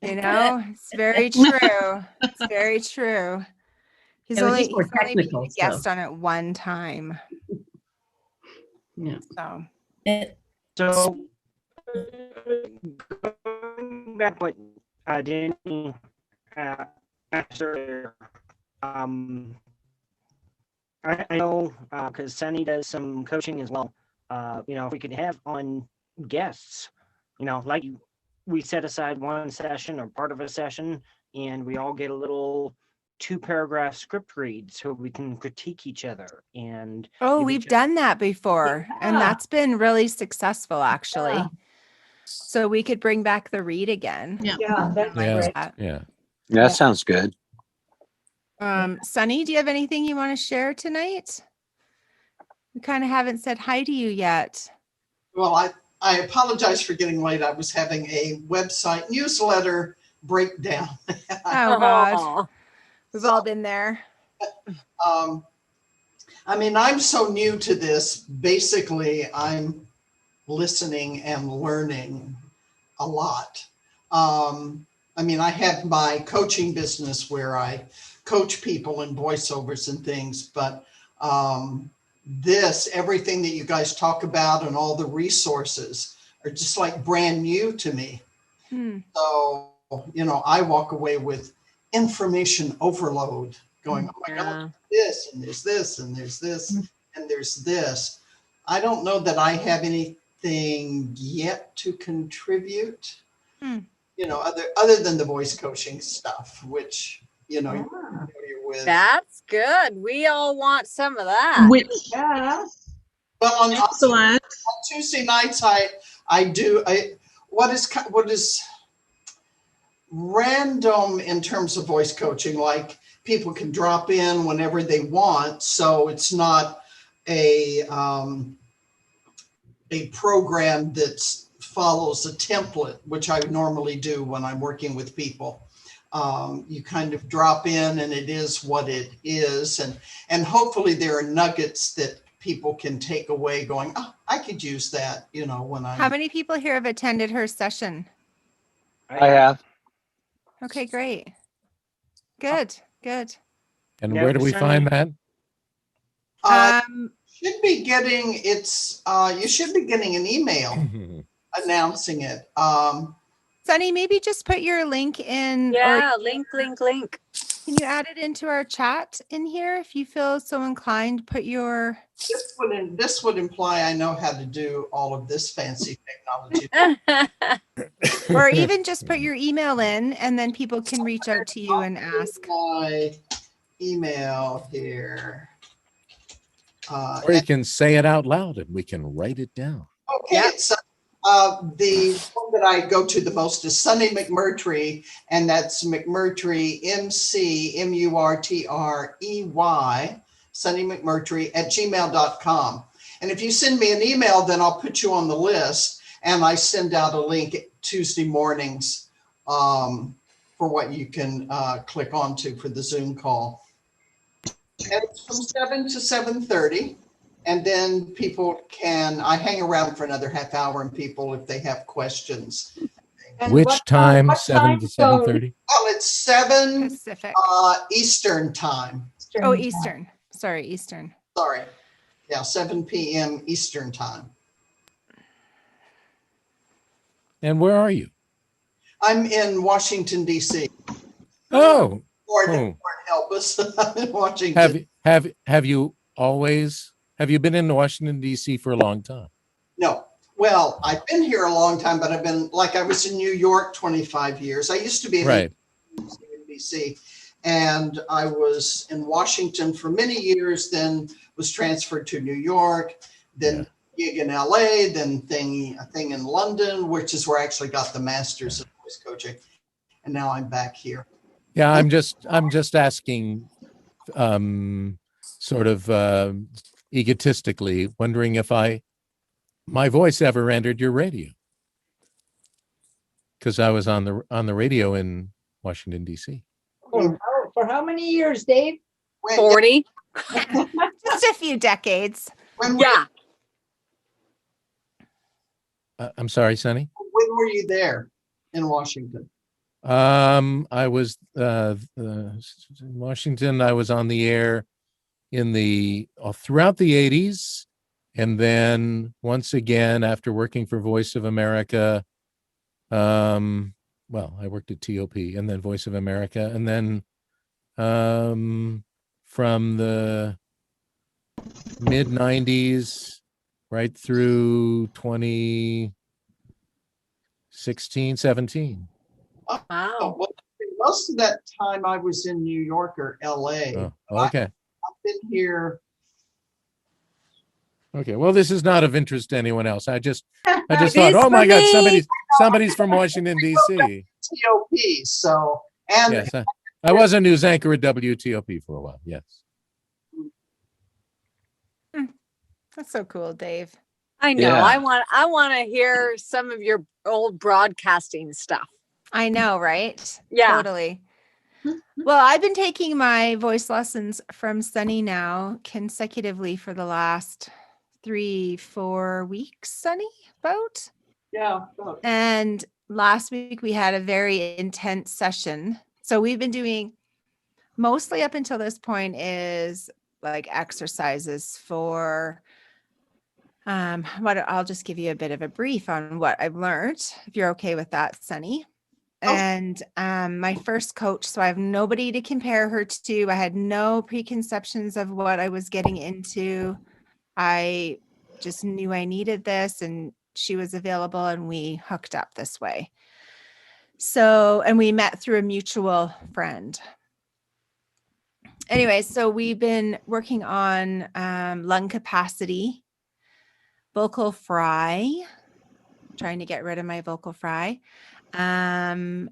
It's very true. It's very true. He's Yeah, but only he's more been a technical, guest so. on it one time. Yeah. So so going back to what Dini asked earlier, I know because Sunny does some coaching as well. If we could have on guests, we set aside one session or part of a session and we all get a little 2-paragraph script read so we can critique each other. And we've done that before and that's been really successful actually. Yeah. So we could bring back the read again. Yeah, that's great. Yeah. That sounds good. Sunny, do you have anything you want to share tonight? We kind of haven't said hi to you yet. Well, I apologize for getting late. I was having a website newsletter breakdown. Oh God, we've all been there. I mean, I'm so new to this. Basically, I'm listening and learning a lot. I mean, I have my coaching business where I coach people in voiceovers and things, but everything that you guys talk about and all the resources are just like brand new to me. So, you know, I walk away with information overload going, oh my God, this, and there's this, and there's this, and there's this. I don't know that I have anything yet to contribute, you know, other than the voice coaching stuff, which, you know, you're familiar with. That's good. We all want some of that. Yeah. Well, on Excellent. Tuesday nights, I do what is random in terms of voice coaching, like people can drop in whenever they want, so it's not a program that follows a template, which I normally do when I'm working with people. You kind of drop in and it is what it is, and hopefully there are nuggets that people can take away going, oh, I could use that, you know, when I'm... How many people here have attended her session? I have. Okay, great. Good. And Yeah, where do we find that? Should be getting you should be getting an email announcing it. Sunny, maybe just put your link in. Yeah, link. Can you add it into our chat in here if you feel so inclined? Put your... This would imply I know how to do all of this fancy technology. Or even just put your email in and then people can reach out to you and ask. My email here. Or you can say it out loud and we can write it down. Okay, yep. So the one that I go to the most is Sunny McMurtrey, and that's McMurtrey, McMurtrey, Sunny McMurtrey @gmail.com. And if you send me an email, then I'll put you on the list, and I send out a link Tuesday mornings for what you can click onto for the Zoom call. And it's from 7 to 7:30. And then people I hang around for another half hour, and people, if they have questions. And Which time? what 7 to 7:30? Well, it's 7 Pacific. Eastern time. Eastern. Sorry, Eastern. Sorry. Yeah, 7 p.m. Eastern time. And where are you? I'm in Washington, D.C. Oh. Lord help us. I'm in Washington. Have you been in Washington, D.C. for a long time? No. Well, I've been here a long time, but I was in New York 25 years. I used to be in D.C. and I was in Washington for many years, then was transferred to New York, then gig in LA, then a thing in London, which is where I actually got the master's in voice coaching. And now I'm back here. Yeah, I'm just asking sort of egotistically, wondering if my voice ever entered your radio, because I was on the radio in Washington, D.C. For how many years, Dave? 40. Just a few decades. I'm sorry, Sunny. When were you there in Washington? I was in Washington. I was on the air throughout the 80s, and then once again after working for Voice of America. I worked at TOP and then Voice of America, and then from the mid 90s right through 2016, 17. Wow. Well, most of that time I was in New York or LA. Oh, okay. I've been here. Okay. Well, this is not of interest to anyone else. I just thought, oh my God, somebody's from Washington, D.C. TOP. So, and yes, I was a news anchor at WTOP for a while. Yes. That's so cool, Dave. I know. Yeah. I want to hear some of your old broadcasting stuff. I know, right? Yeah. Totally. Well, I've been taking my voice lessons from Sunny now consecutively for the last 3-4 weeks, Sunny, about. Yeah. And last week we had a very intense session. So we've been doing mostly up until this point is like exercises for what I'll just give you a bit of a brief on what I've learned, if you're okay with that, Sunny. And my first coach, so I have nobody to compare her to. I had no preconceptions of what I was getting into. I just knew I needed this, and she was available, and we hooked up this way. So, and we met through a mutual friend. Anyway, so we've been working on lung capacity, vocal fry, trying to get rid of my vocal fry. And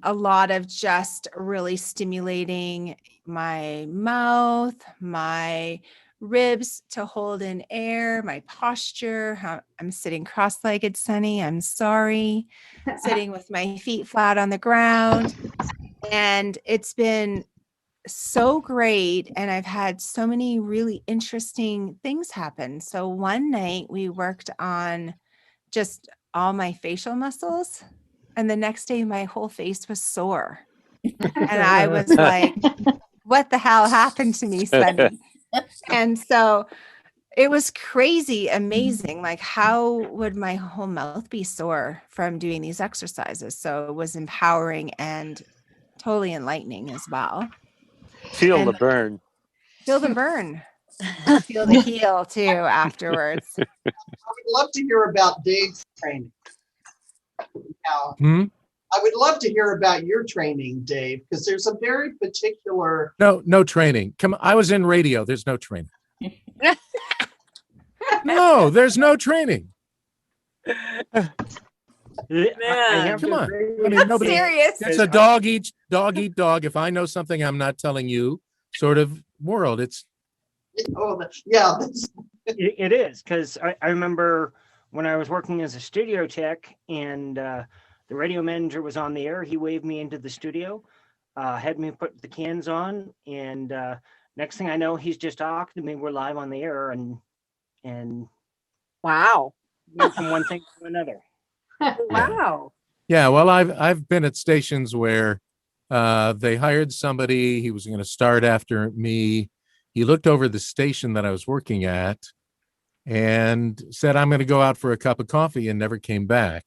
a lot of just really stimulating my mouth, my ribs to hold in air, my posture, how I'm sitting cross-legged, Sunny. I'm sorry. Sitting with my feet flat on the ground. And it's been so great. And I've had so many really interesting things happen. So one night we worked on just all my facial muscles, and the next day my whole face was sore. And I was like, what the hell happened to me, Sunny? And so it was crazy, amazing. Like, how would my whole mouth be sore from doing these exercises? So it was empowering and totally enlightening as well. Feel the burn. Feel the burn. Feel the heel too afterwards. I would love to hear about Dave's training. Now, I would love to hear about your training, Dave, because there's a very particular. No training. Come on, I was in radio. There's no training. No, there's no training. I have Come to on. agree. I mean, nobody. Serious. It's a dog eat dog. If I know something I'm not telling you, sort of world. It's It is, because I remember when I was working as a studio tech and the radio manager was on the air, he waved me into the studio, had me put the cans on, and next thing I know, he's just talking to me. We're live on the air, and Wow. went from one thing to another. Wow. Yeah, well, I've been at stations where they hired somebody. He was going to start after me. He looked over the station that I was working at and said, "I'm going to go out for a cup of coffee," and never came back.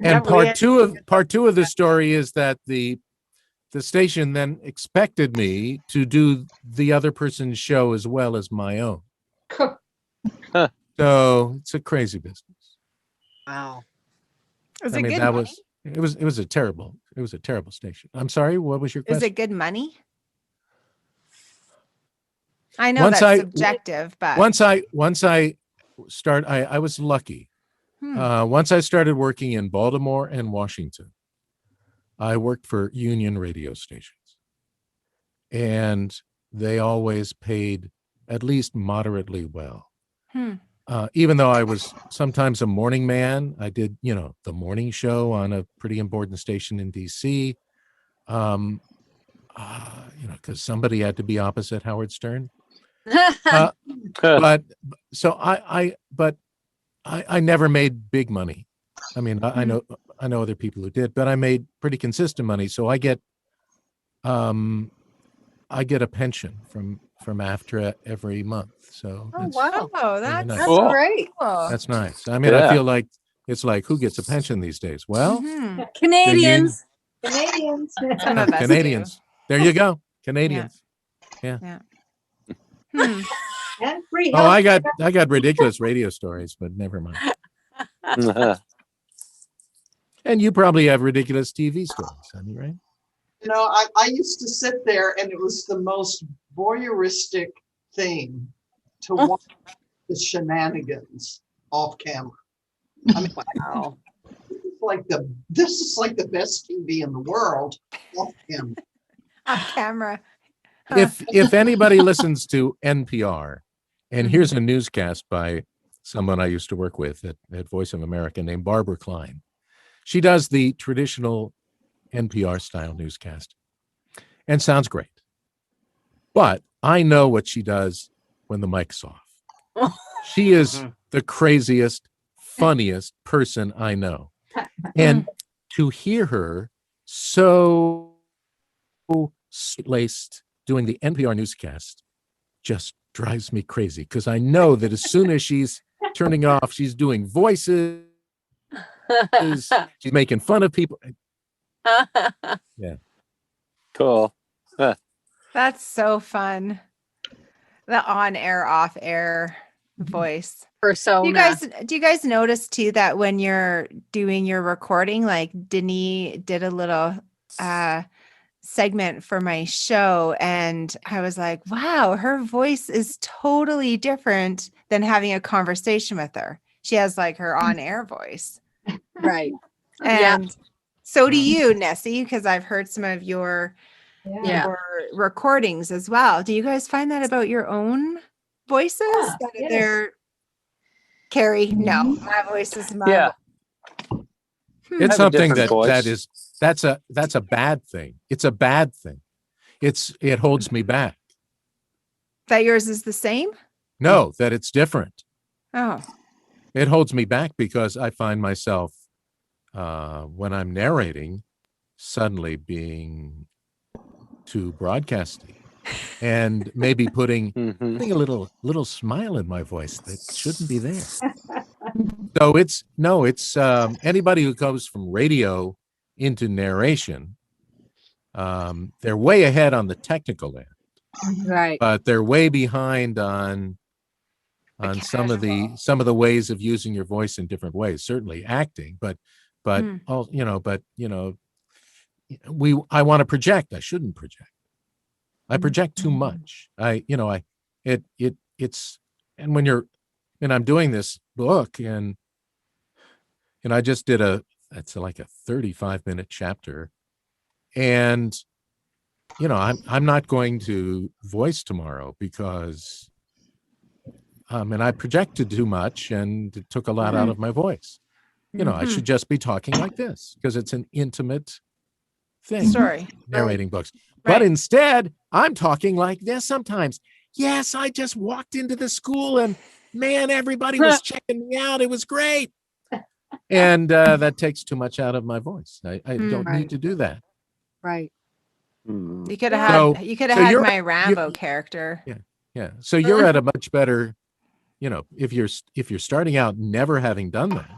And part two of the story is that the station then expected me to do the other person's show as well as my own. So it's a crazy business. Wow. Is I it mean, good that money? it was a terrible station. I'm sorry, what was your question? Is it good money? I know Once that's subjective, but once I was lucky. Once I started working in Baltimore and Washington, I worked for union radio stations, and they always paid at least moderately well. Even though I was sometimes a morning man, I did, the morning show on a pretty important station in DC, because somebody had to be opposite Howard Stern. But so I never made big money. I mean, I know other people who did, but I made pretty consistent money. So I get a pension from AFTRA every month. So wow, that's nice. Cool. great. That's nice. I mean, I feel like it's like, who gets a pension these days? Well, Canadians. some of us Canadians. There you go, Canadians. Yeah. And free Oh, I health. got ridiculous radio stories, but never mind. And you probably have ridiculous TV stories, honey, right? I used to sit there, and it was the most voyeuristic thing to watch the shenanigans off camera. I mean, Wow. this is like the best TV in the world off camera. off camera. If anybody listens to NPR, And here's a newscast by someone I used to work with at Voice of America named Barbara Klein. She does the traditional NPR style newscast and sounds great. But I know what she does when the mic's off. She is the craziest, funniest person I know. And to hear her so straight-laced doing the NPR newscast just drives me crazy, because I know that as soon as she's turning off, she's doing voices, she's making fun of people. Yeah. Cool. That's so fun. The on-air, off-air voice. Persona. Do you guys notice too that when you're doing your recording, like Dini did a little segment for my show, and I was like, wow, her voice is totally different than having a conversation with her. She has like her on-air voice. Right. And so do you, Nessie, because I've heard some of your recordings as well. Do you guys find that about your own voices? That they're Kerry? No, my voice is my Yeah. It's something voice. that's a bad thing. It's a bad thing. It holds me back. That yours is the same? No, that it's different. Oh. It holds me back because I find myself when I'm narrating suddenly being too broadcasty and maybe putting a little smile in my voice that shouldn't be there. So it's anybody who goes from radio into narration, they're way ahead on the technical end, right? But they're way behind on some of the ways of using your voice in different ways. Certainly acting, but all I want to project. I shouldn't project. I project too much. It's and when I'm doing this book and I just did it's like a 35-minute chapter, and I'm not going to voice tomorrow because and I projected too much and it took a lot out of my voice. I should just be talking like this because it's an intimate thing. Story. Narrating books. But instead, I'm talking like this sometimes. Yes, I just walked into the school and man, everybody was checking me out. It was great. And that takes too much out of my voice. I don't need to do that. Right. You could have had my Rambo character. Yeah. So you're at a much better, if you're starting out never having done that,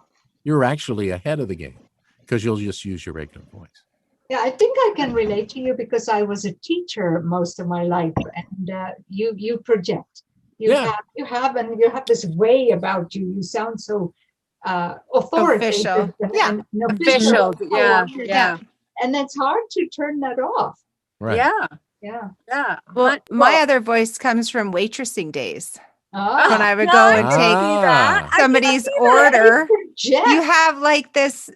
you're actually ahead of the game because you'll just use your regular voice. Yeah, I think I can relate to you because I was a teacher most of my life, and you project. You have this way about you. You sound so authoritative. Official. Official. Yeah. And it's hard to turn that off. Right. Yeah. Well, my other voice comes from waitressing days. Oh, when I would go and take somebody's order, you have like this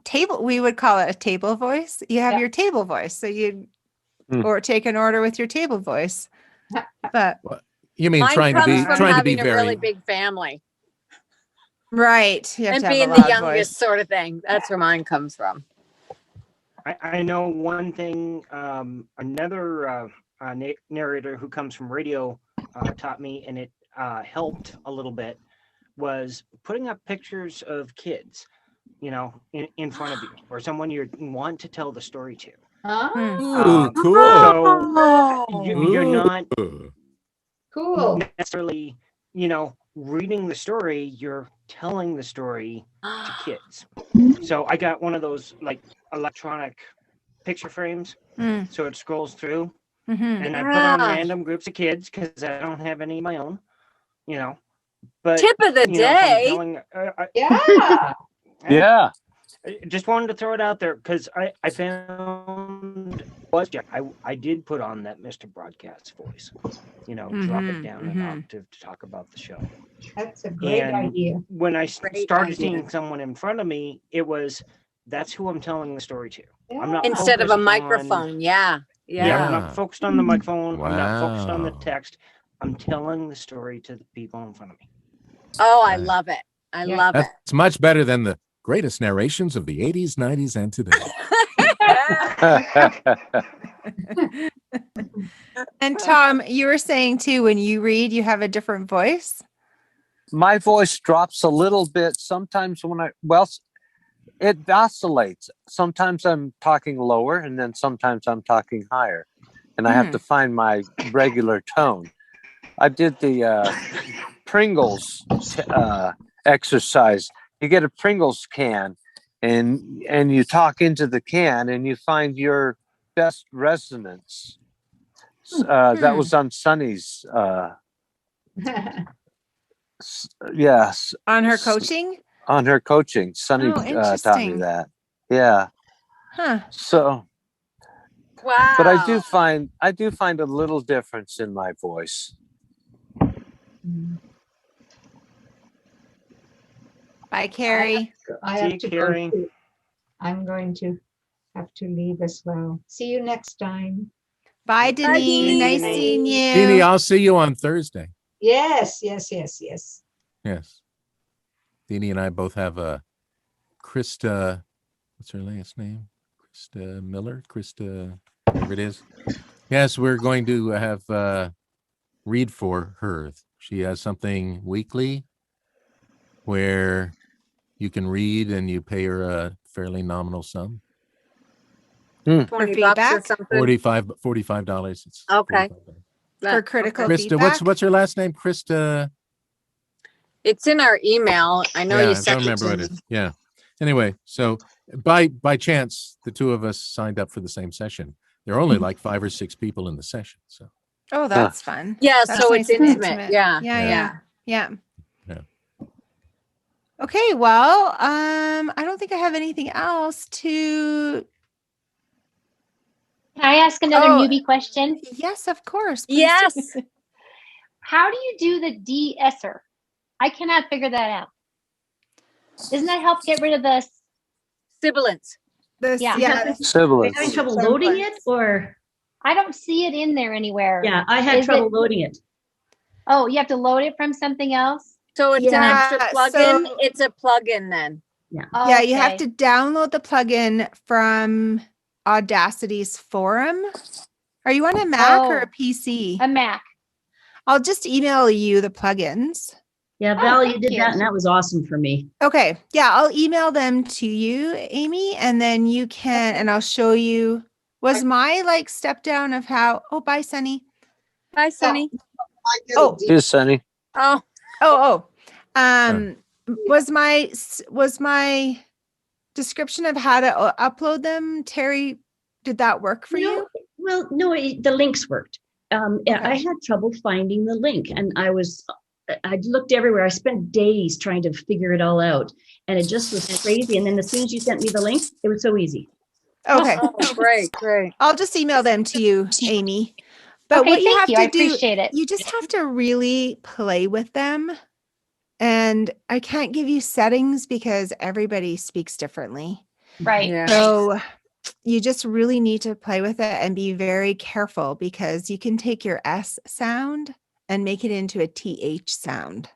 table. We would call it a table voice. You have your table voice, so you'd or take an order with your table voice. But you mean trying to be a very really big family, right? You have and to have being a the loud youngest voice. sort of thing. That's where mine comes from. I know one thing. Another narrator who comes from radio taught me, and it helped a little bit, was putting up pictures of kids, in front of you, or someone you want to tell the story to. Ooh, cool. So you're not necessarily, reading the story, you're telling the story to kids. So I got one of those like electronic picture frames. So it scrolls through and I put on random groups of kids because I don't have any of my own, but tip of the day. Yeah. I just wanted to throw it out there because I found I did put on that Mr. Broadcast voice, drop it down an octave to talk about the show. That's a great idea. When I started seeing someone in front of me, that's who I'm telling the story to. I'm not instead of a microphone. I'm not focused on the microphone. Wow. I'm not focused on the text. I'm telling the story to the people in front of me. Oh, I love it. I Yeah. love it. That's much better than the greatest narrations of the 80s, 90s, and today. And Tom, you were saying too, when you read, you have a different voice. My voice drops a little bit sometimes it oscillates. Sometimes I'm talking lower and then sometimes I'm talking higher. And I have to find my regular tone. I did the Pringles exercise. You get a Pringles can and you talk into the can and you find your best resonance. That was on Sunny's. Yes. On her coaching? On her coaching. Sunny taught me interesting. that. Yeah. Huh. So, Wow. but I do find a little difference in my voice. Bye, Kerry. I See you, Kerry. I'm going to have to leave as well. See you next time. Bye, Dini. Dini. Nice seeing you. Dini, I'll see you on Thursday. Yes. Yes. Dini and I both have Krista, what's her last name? Krista Miller? Krista, whatever it is. Yes, we're going to have read for her. She has something weekly where you can read and you pay her a fairly nominal sum. 20 bucks or feedback? something. $45. It's Okay. $45. For critical Krista, feedback. what's her last name? Krista. It's in our email. I know you I sent don't remember it what to it me. is. Yeah. Anyway, so by chance, the two of us signed up for the same session. There are only like 5 or 6 people in the session. So Oh, that's fun. Yeah, That's so nice it's and intimate. Yeah. Yeah. Okay, well, I don't think I have anything else to. Can I ask another newbie question? Yes, of course. Please Yes. do. How do you do the de-esser? I cannot figure that out. Doesn't that help get rid of the sibilants? Yeah. Sibilants. Having trouble loading it, or I don't see it in there anywhere. Yeah, I had trouble loading it. Oh, you have to load it from something else? So it's an extra plugin. It's a plugin then. Yeah. Yeah, you have to download the plugin from Audacity's forum. Are you on a Mac or a PC? A Mac. I'll just email you the plugins. Yeah, Val, you did that, and that was awesome for me. Okay. Yeah, I'll email them to you, Amy, and then you can, and I'll show you. Was my step down of how? Oh, bye, Sunny. Bye, Sunny. Here's Sunny. Was my description of how to upload them, Terry? Did that work for you? Well, no, the links worked. I had trouble finding the link, and I looked everywhere. I spent days trying to figure it all out, and it just was crazy. And then as soon as you sent me the link, it was so easy. Okay. Oh, great. I'll just email them to you, Amy. But what you have to do, I appreciate it. You just have to really play with them. And I can't give you settings because everybody speaks differently. Right. Yeah. So you just really need to play with it and be very careful because you can take your S sound and make it into a TH sound.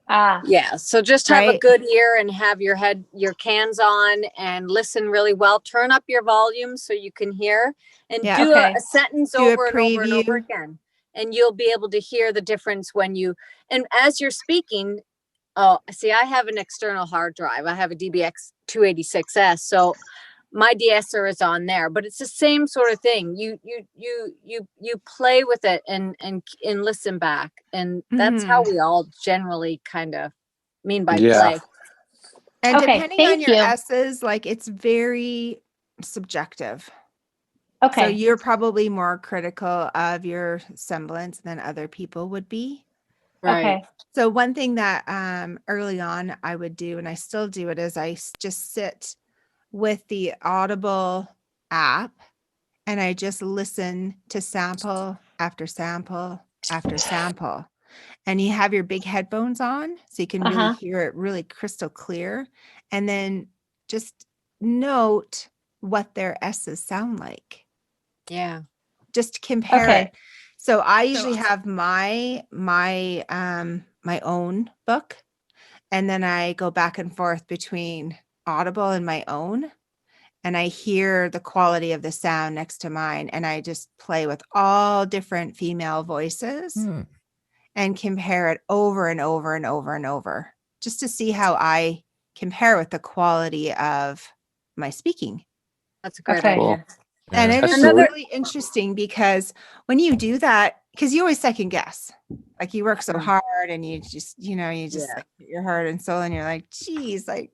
Yeah. So just have a good ear and have your cans on and listen really well. Turn up your volume so you can hear and do a sentence over and over and over again. And you'll be able to hear the difference and as you're speaking. Oh, see, I have an external hard drive. I have a DBX 286S. So my de-esser is on there, but it's the same sort of thing. You play with it and listen back, and that's how we all generally kind of mean by play. And depending on your S's, it's very subjective. Okay. So you're probably more critical of your semblance than other people would be. Right. Okay. So one thing that early on I would do, and I still do it, is I just sit with the Audible app and I just listen to sample after sample after sample. And you have your big headphones on so you can really hear it really crystal clear. And then just note what their S's sound like. Yeah. Just compare it. So I usually have my own book, and then I go back and forth between Audible and my own, and I hear the quality of the sound next to mine, and I just play with all different female voices and compare it over and over and over and over, just to see how I compare with the quality of my speaking. That's a great Okay. idea. And it is Another- really interesting because when you do that, because you always second guess, like you work so hard and you just like put your heart and soul, and you're like, geez, like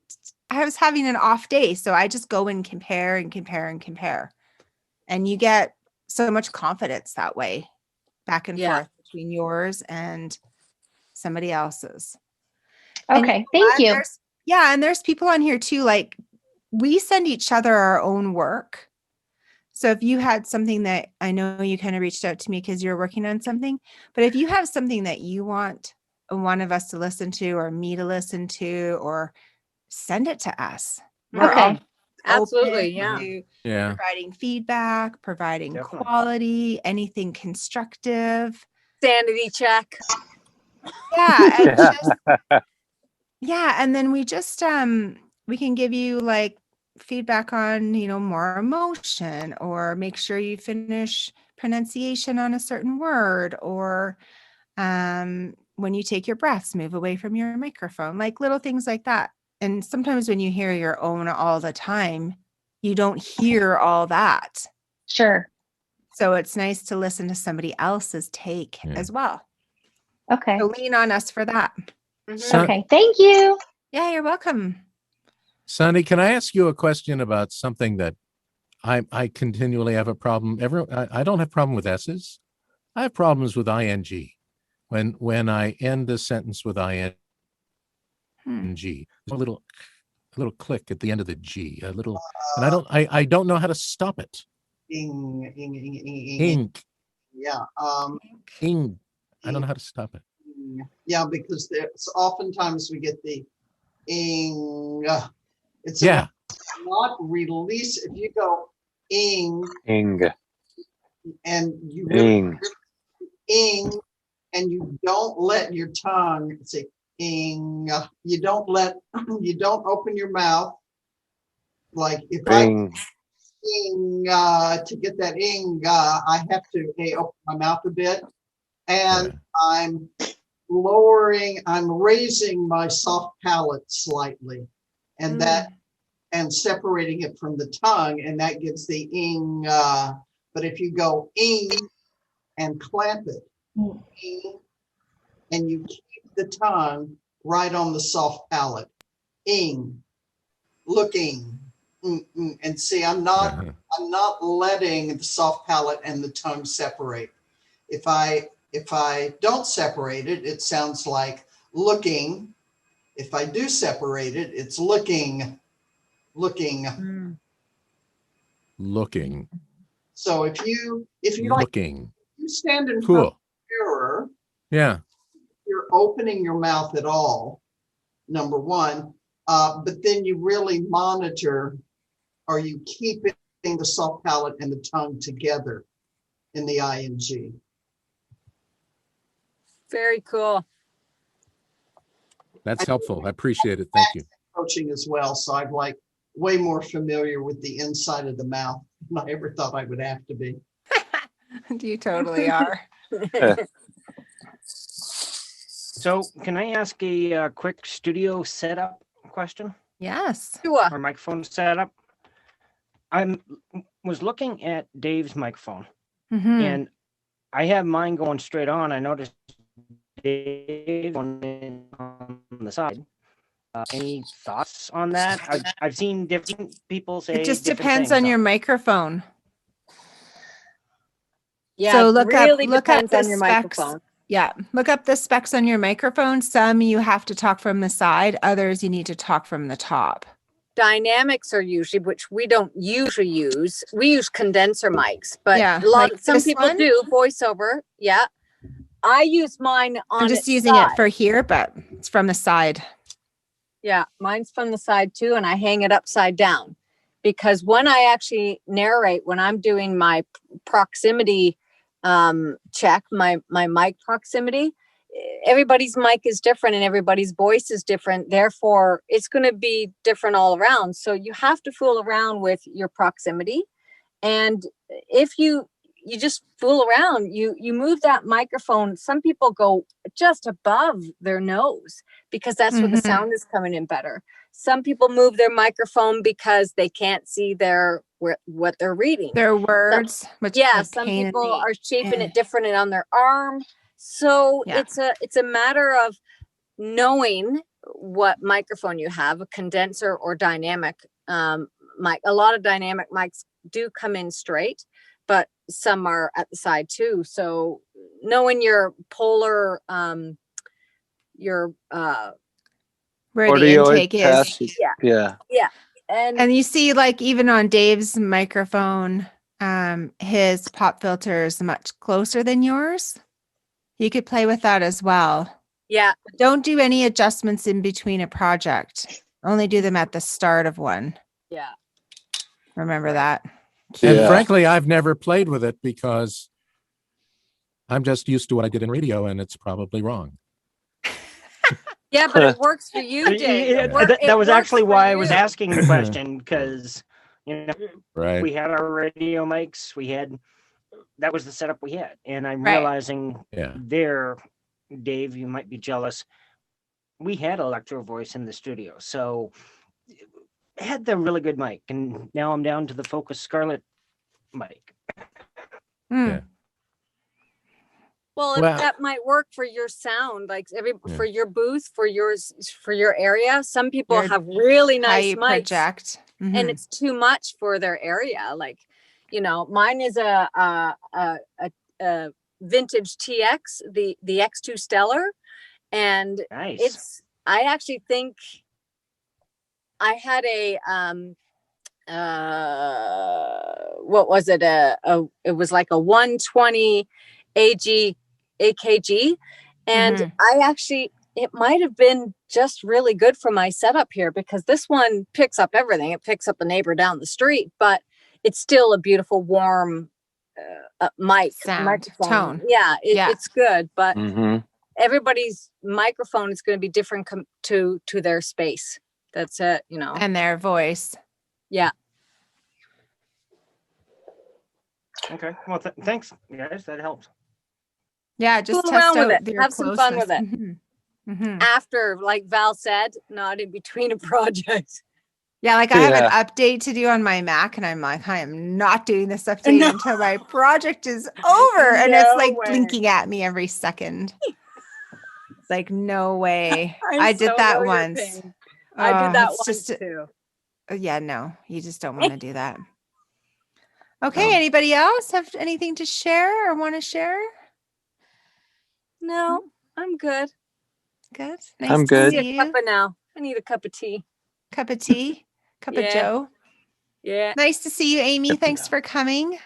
I was having an off day. So I just go and compare and compare and compare. And you get so much confidence that way, back and forth between yours and somebody else's. Okay, thank you. And there's people on here too, like we send each other our own work. So if you had something that, I know you kind of reached out to me because you're working on something, but if you have something that you want one of us to listen to or me to listen to, or send it to us. Okay. Absolutely. Yeah. Providing feedback, providing quality, anything constructive. Sanity check. Yeah. And and then we just, we can give you like feedback on, more emotion, or make sure you finish pronunciation on a certain word, or when you take your breaths, move away from your microphone, like little things like that. And sometimes when you hear your own all the time, you don't hear all that. Sure. So it's nice to listen to somebody else's take as well. Okay. So lean on us for that. Okay. Thank you. Yeah, you're welcome. Sandy, can I ask you a question about something that I continually have a problem? I don't have a problem with S's. I have problems with ing. When I end a sentence with ing, a little click at the end of the G, and I don't know how to stop it. Ink. Yeah. Ing. I don't know how to stop it. Yeah, because there's oftentimes we get the ing. It's not release. If you go ing, and you really ing, and you don't let your tongue say ing. You don't open your mouth. Like if I ing to get that ing, I have to open my mouth a bit, and I'm raising my soft palate slightly, and and separating it from the tongue, and that gives the ing. But if you go ing and clamp it, ing, and you keep the tongue right on the soft palate, ing, looking, and see, I'm not letting the soft palate and the tongue separate. If I don't separate it, it sounds like looking. If I do separate it, it's looking. So if you looking, you stand in front of the mirror, you're opening your mouth at all, number one, but then you really monitor, are you keeping the soft palate and the tongue together in the ing? Very cool. That's helpful. I appreciate it. Thank you. Coaching as well, so I'm like way more familiar with the inside of the mouth than I ever thought I would have to be. You totally are. So can I ask a quick studio setup question? Yes. Or microphone setup? I was looking at Dave's microphone, and I have mine going straight on. I noticed Dave on the side. Any thoughts on that? I've seen different people say it just different depends things on your microphone. Yeah, so it look really up depends the on your specs. microphone. Yeah, look up the specs on your microphone. Some you have to talk from the side, others you need to talk from the top. Dynamics are usually, which we don't usually use. We use condenser mics, but some people do voiceover. Yeah, I use mine on. I'm just using it for here, but it's from the side. Yeah, mine's from the side too, and I hang it upside down because when I actually narrate, when I'm doing my proximity check my mic proximity. Everybody's mic is different and everybody's voice is different. Therefore, it's going to be different all around. So you have to fool around with your proximity. And if you just fool around, you move that microphone. Some people go just above their nose because that's where the sound is coming in better. Some people move their microphone because they can't see what they're reading. Their words. Some people are shaping it different and on their arm. So it's a matter of knowing what microphone you have, a condenser or dynamic mic. A lot of dynamic mics do come in straight, but some are at the side too. So knowing your polar, where the intake is. Yeah. And you see, like, even on Dave's microphone, his pop filter is much closer than yours. You could play with that as well. Yeah. Don't do any adjustments in between a project. Only do them at the start of one. Yeah. Remember that. And frankly, I've never played with it because I'm just used to what I did in radio, and it's probably wrong. Yeah, but it works for you, Dave. That was actually why I was asking the question, because we had our radio mics, that was the setup we had, and I'm realizing there, Dave, you might be jealous. We had Electro Voice in the studio, so I had the really good mic, and now I'm down to the Focus Scarlett mic. Well, that might work for your sound, like for your booth, for your area. Some people have really nice mics, project. And it's too much for their area. Like, mine is a vintage TX, the X2 Stellar, and I actually think I had a what was it? It was like a 120 AKG, and it might have been just really good for my setup here, because this one picks up everything. It picks up the neighbor down the street, but it's still a beautiful, warm microphone. Tone. It's good, but everybody's microphone is going to be different to their space. That's it, and their voice. Yeah. Okay. Well, thanks, guys. That helps. Yeah, just fool test around out with it. Have some fun with it. After, like Val said, not in between a project. Yeah, like I have an update to do on my Mac, and I'm like, I am not doing this update until my project is over. And it's like blinking at me every second. It's like, no way. I did that once. I did that once too. Yeah, no, you just don't want to do that. Okay, anybody else have anything to share or want to share? No, I'm good. Good. Nice I'm good. I need a cup of now. I need a cup of tea. Cup of tea? Cup of Joe? Yeah. Nice to see you, Amy. Thanks for coming.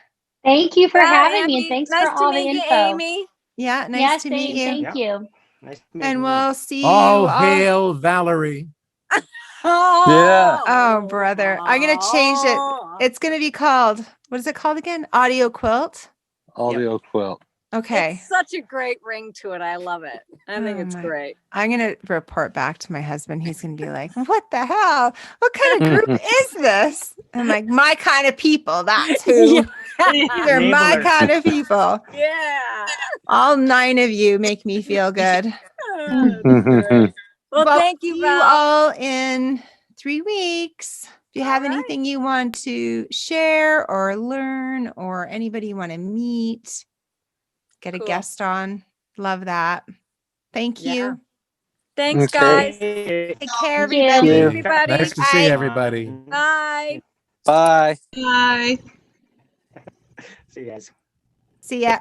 Thank you for having me, and thanks nice for all the you, info. Amy. Yeah, nice to meet you. Thank you. Nice to meet and you. We'll see you. All hail Valerie. Oh, brother. I'm going to change it. It's going to be called, what is it called again? Audio Quilt? Audio Quilt. Okay. It's such a great ring to it. I love it. I think it's great. I'm going to report back to my husband. He's going to be like, what the hell? What kind of group is this? I'm like, my kind of people. That's who. They're my kind of people. Yeah. All 9 of you make me feel good. Well, thank you, Val. All in 3 weeks. If you have anything you want to share or learn, or anybody you want to meet, get a guest on. Love that. Thank you. Thanks, guys. Take care, everybody. Everybody. Nice to see everybody. Bye. Bye. Bye. See you guys. See ya.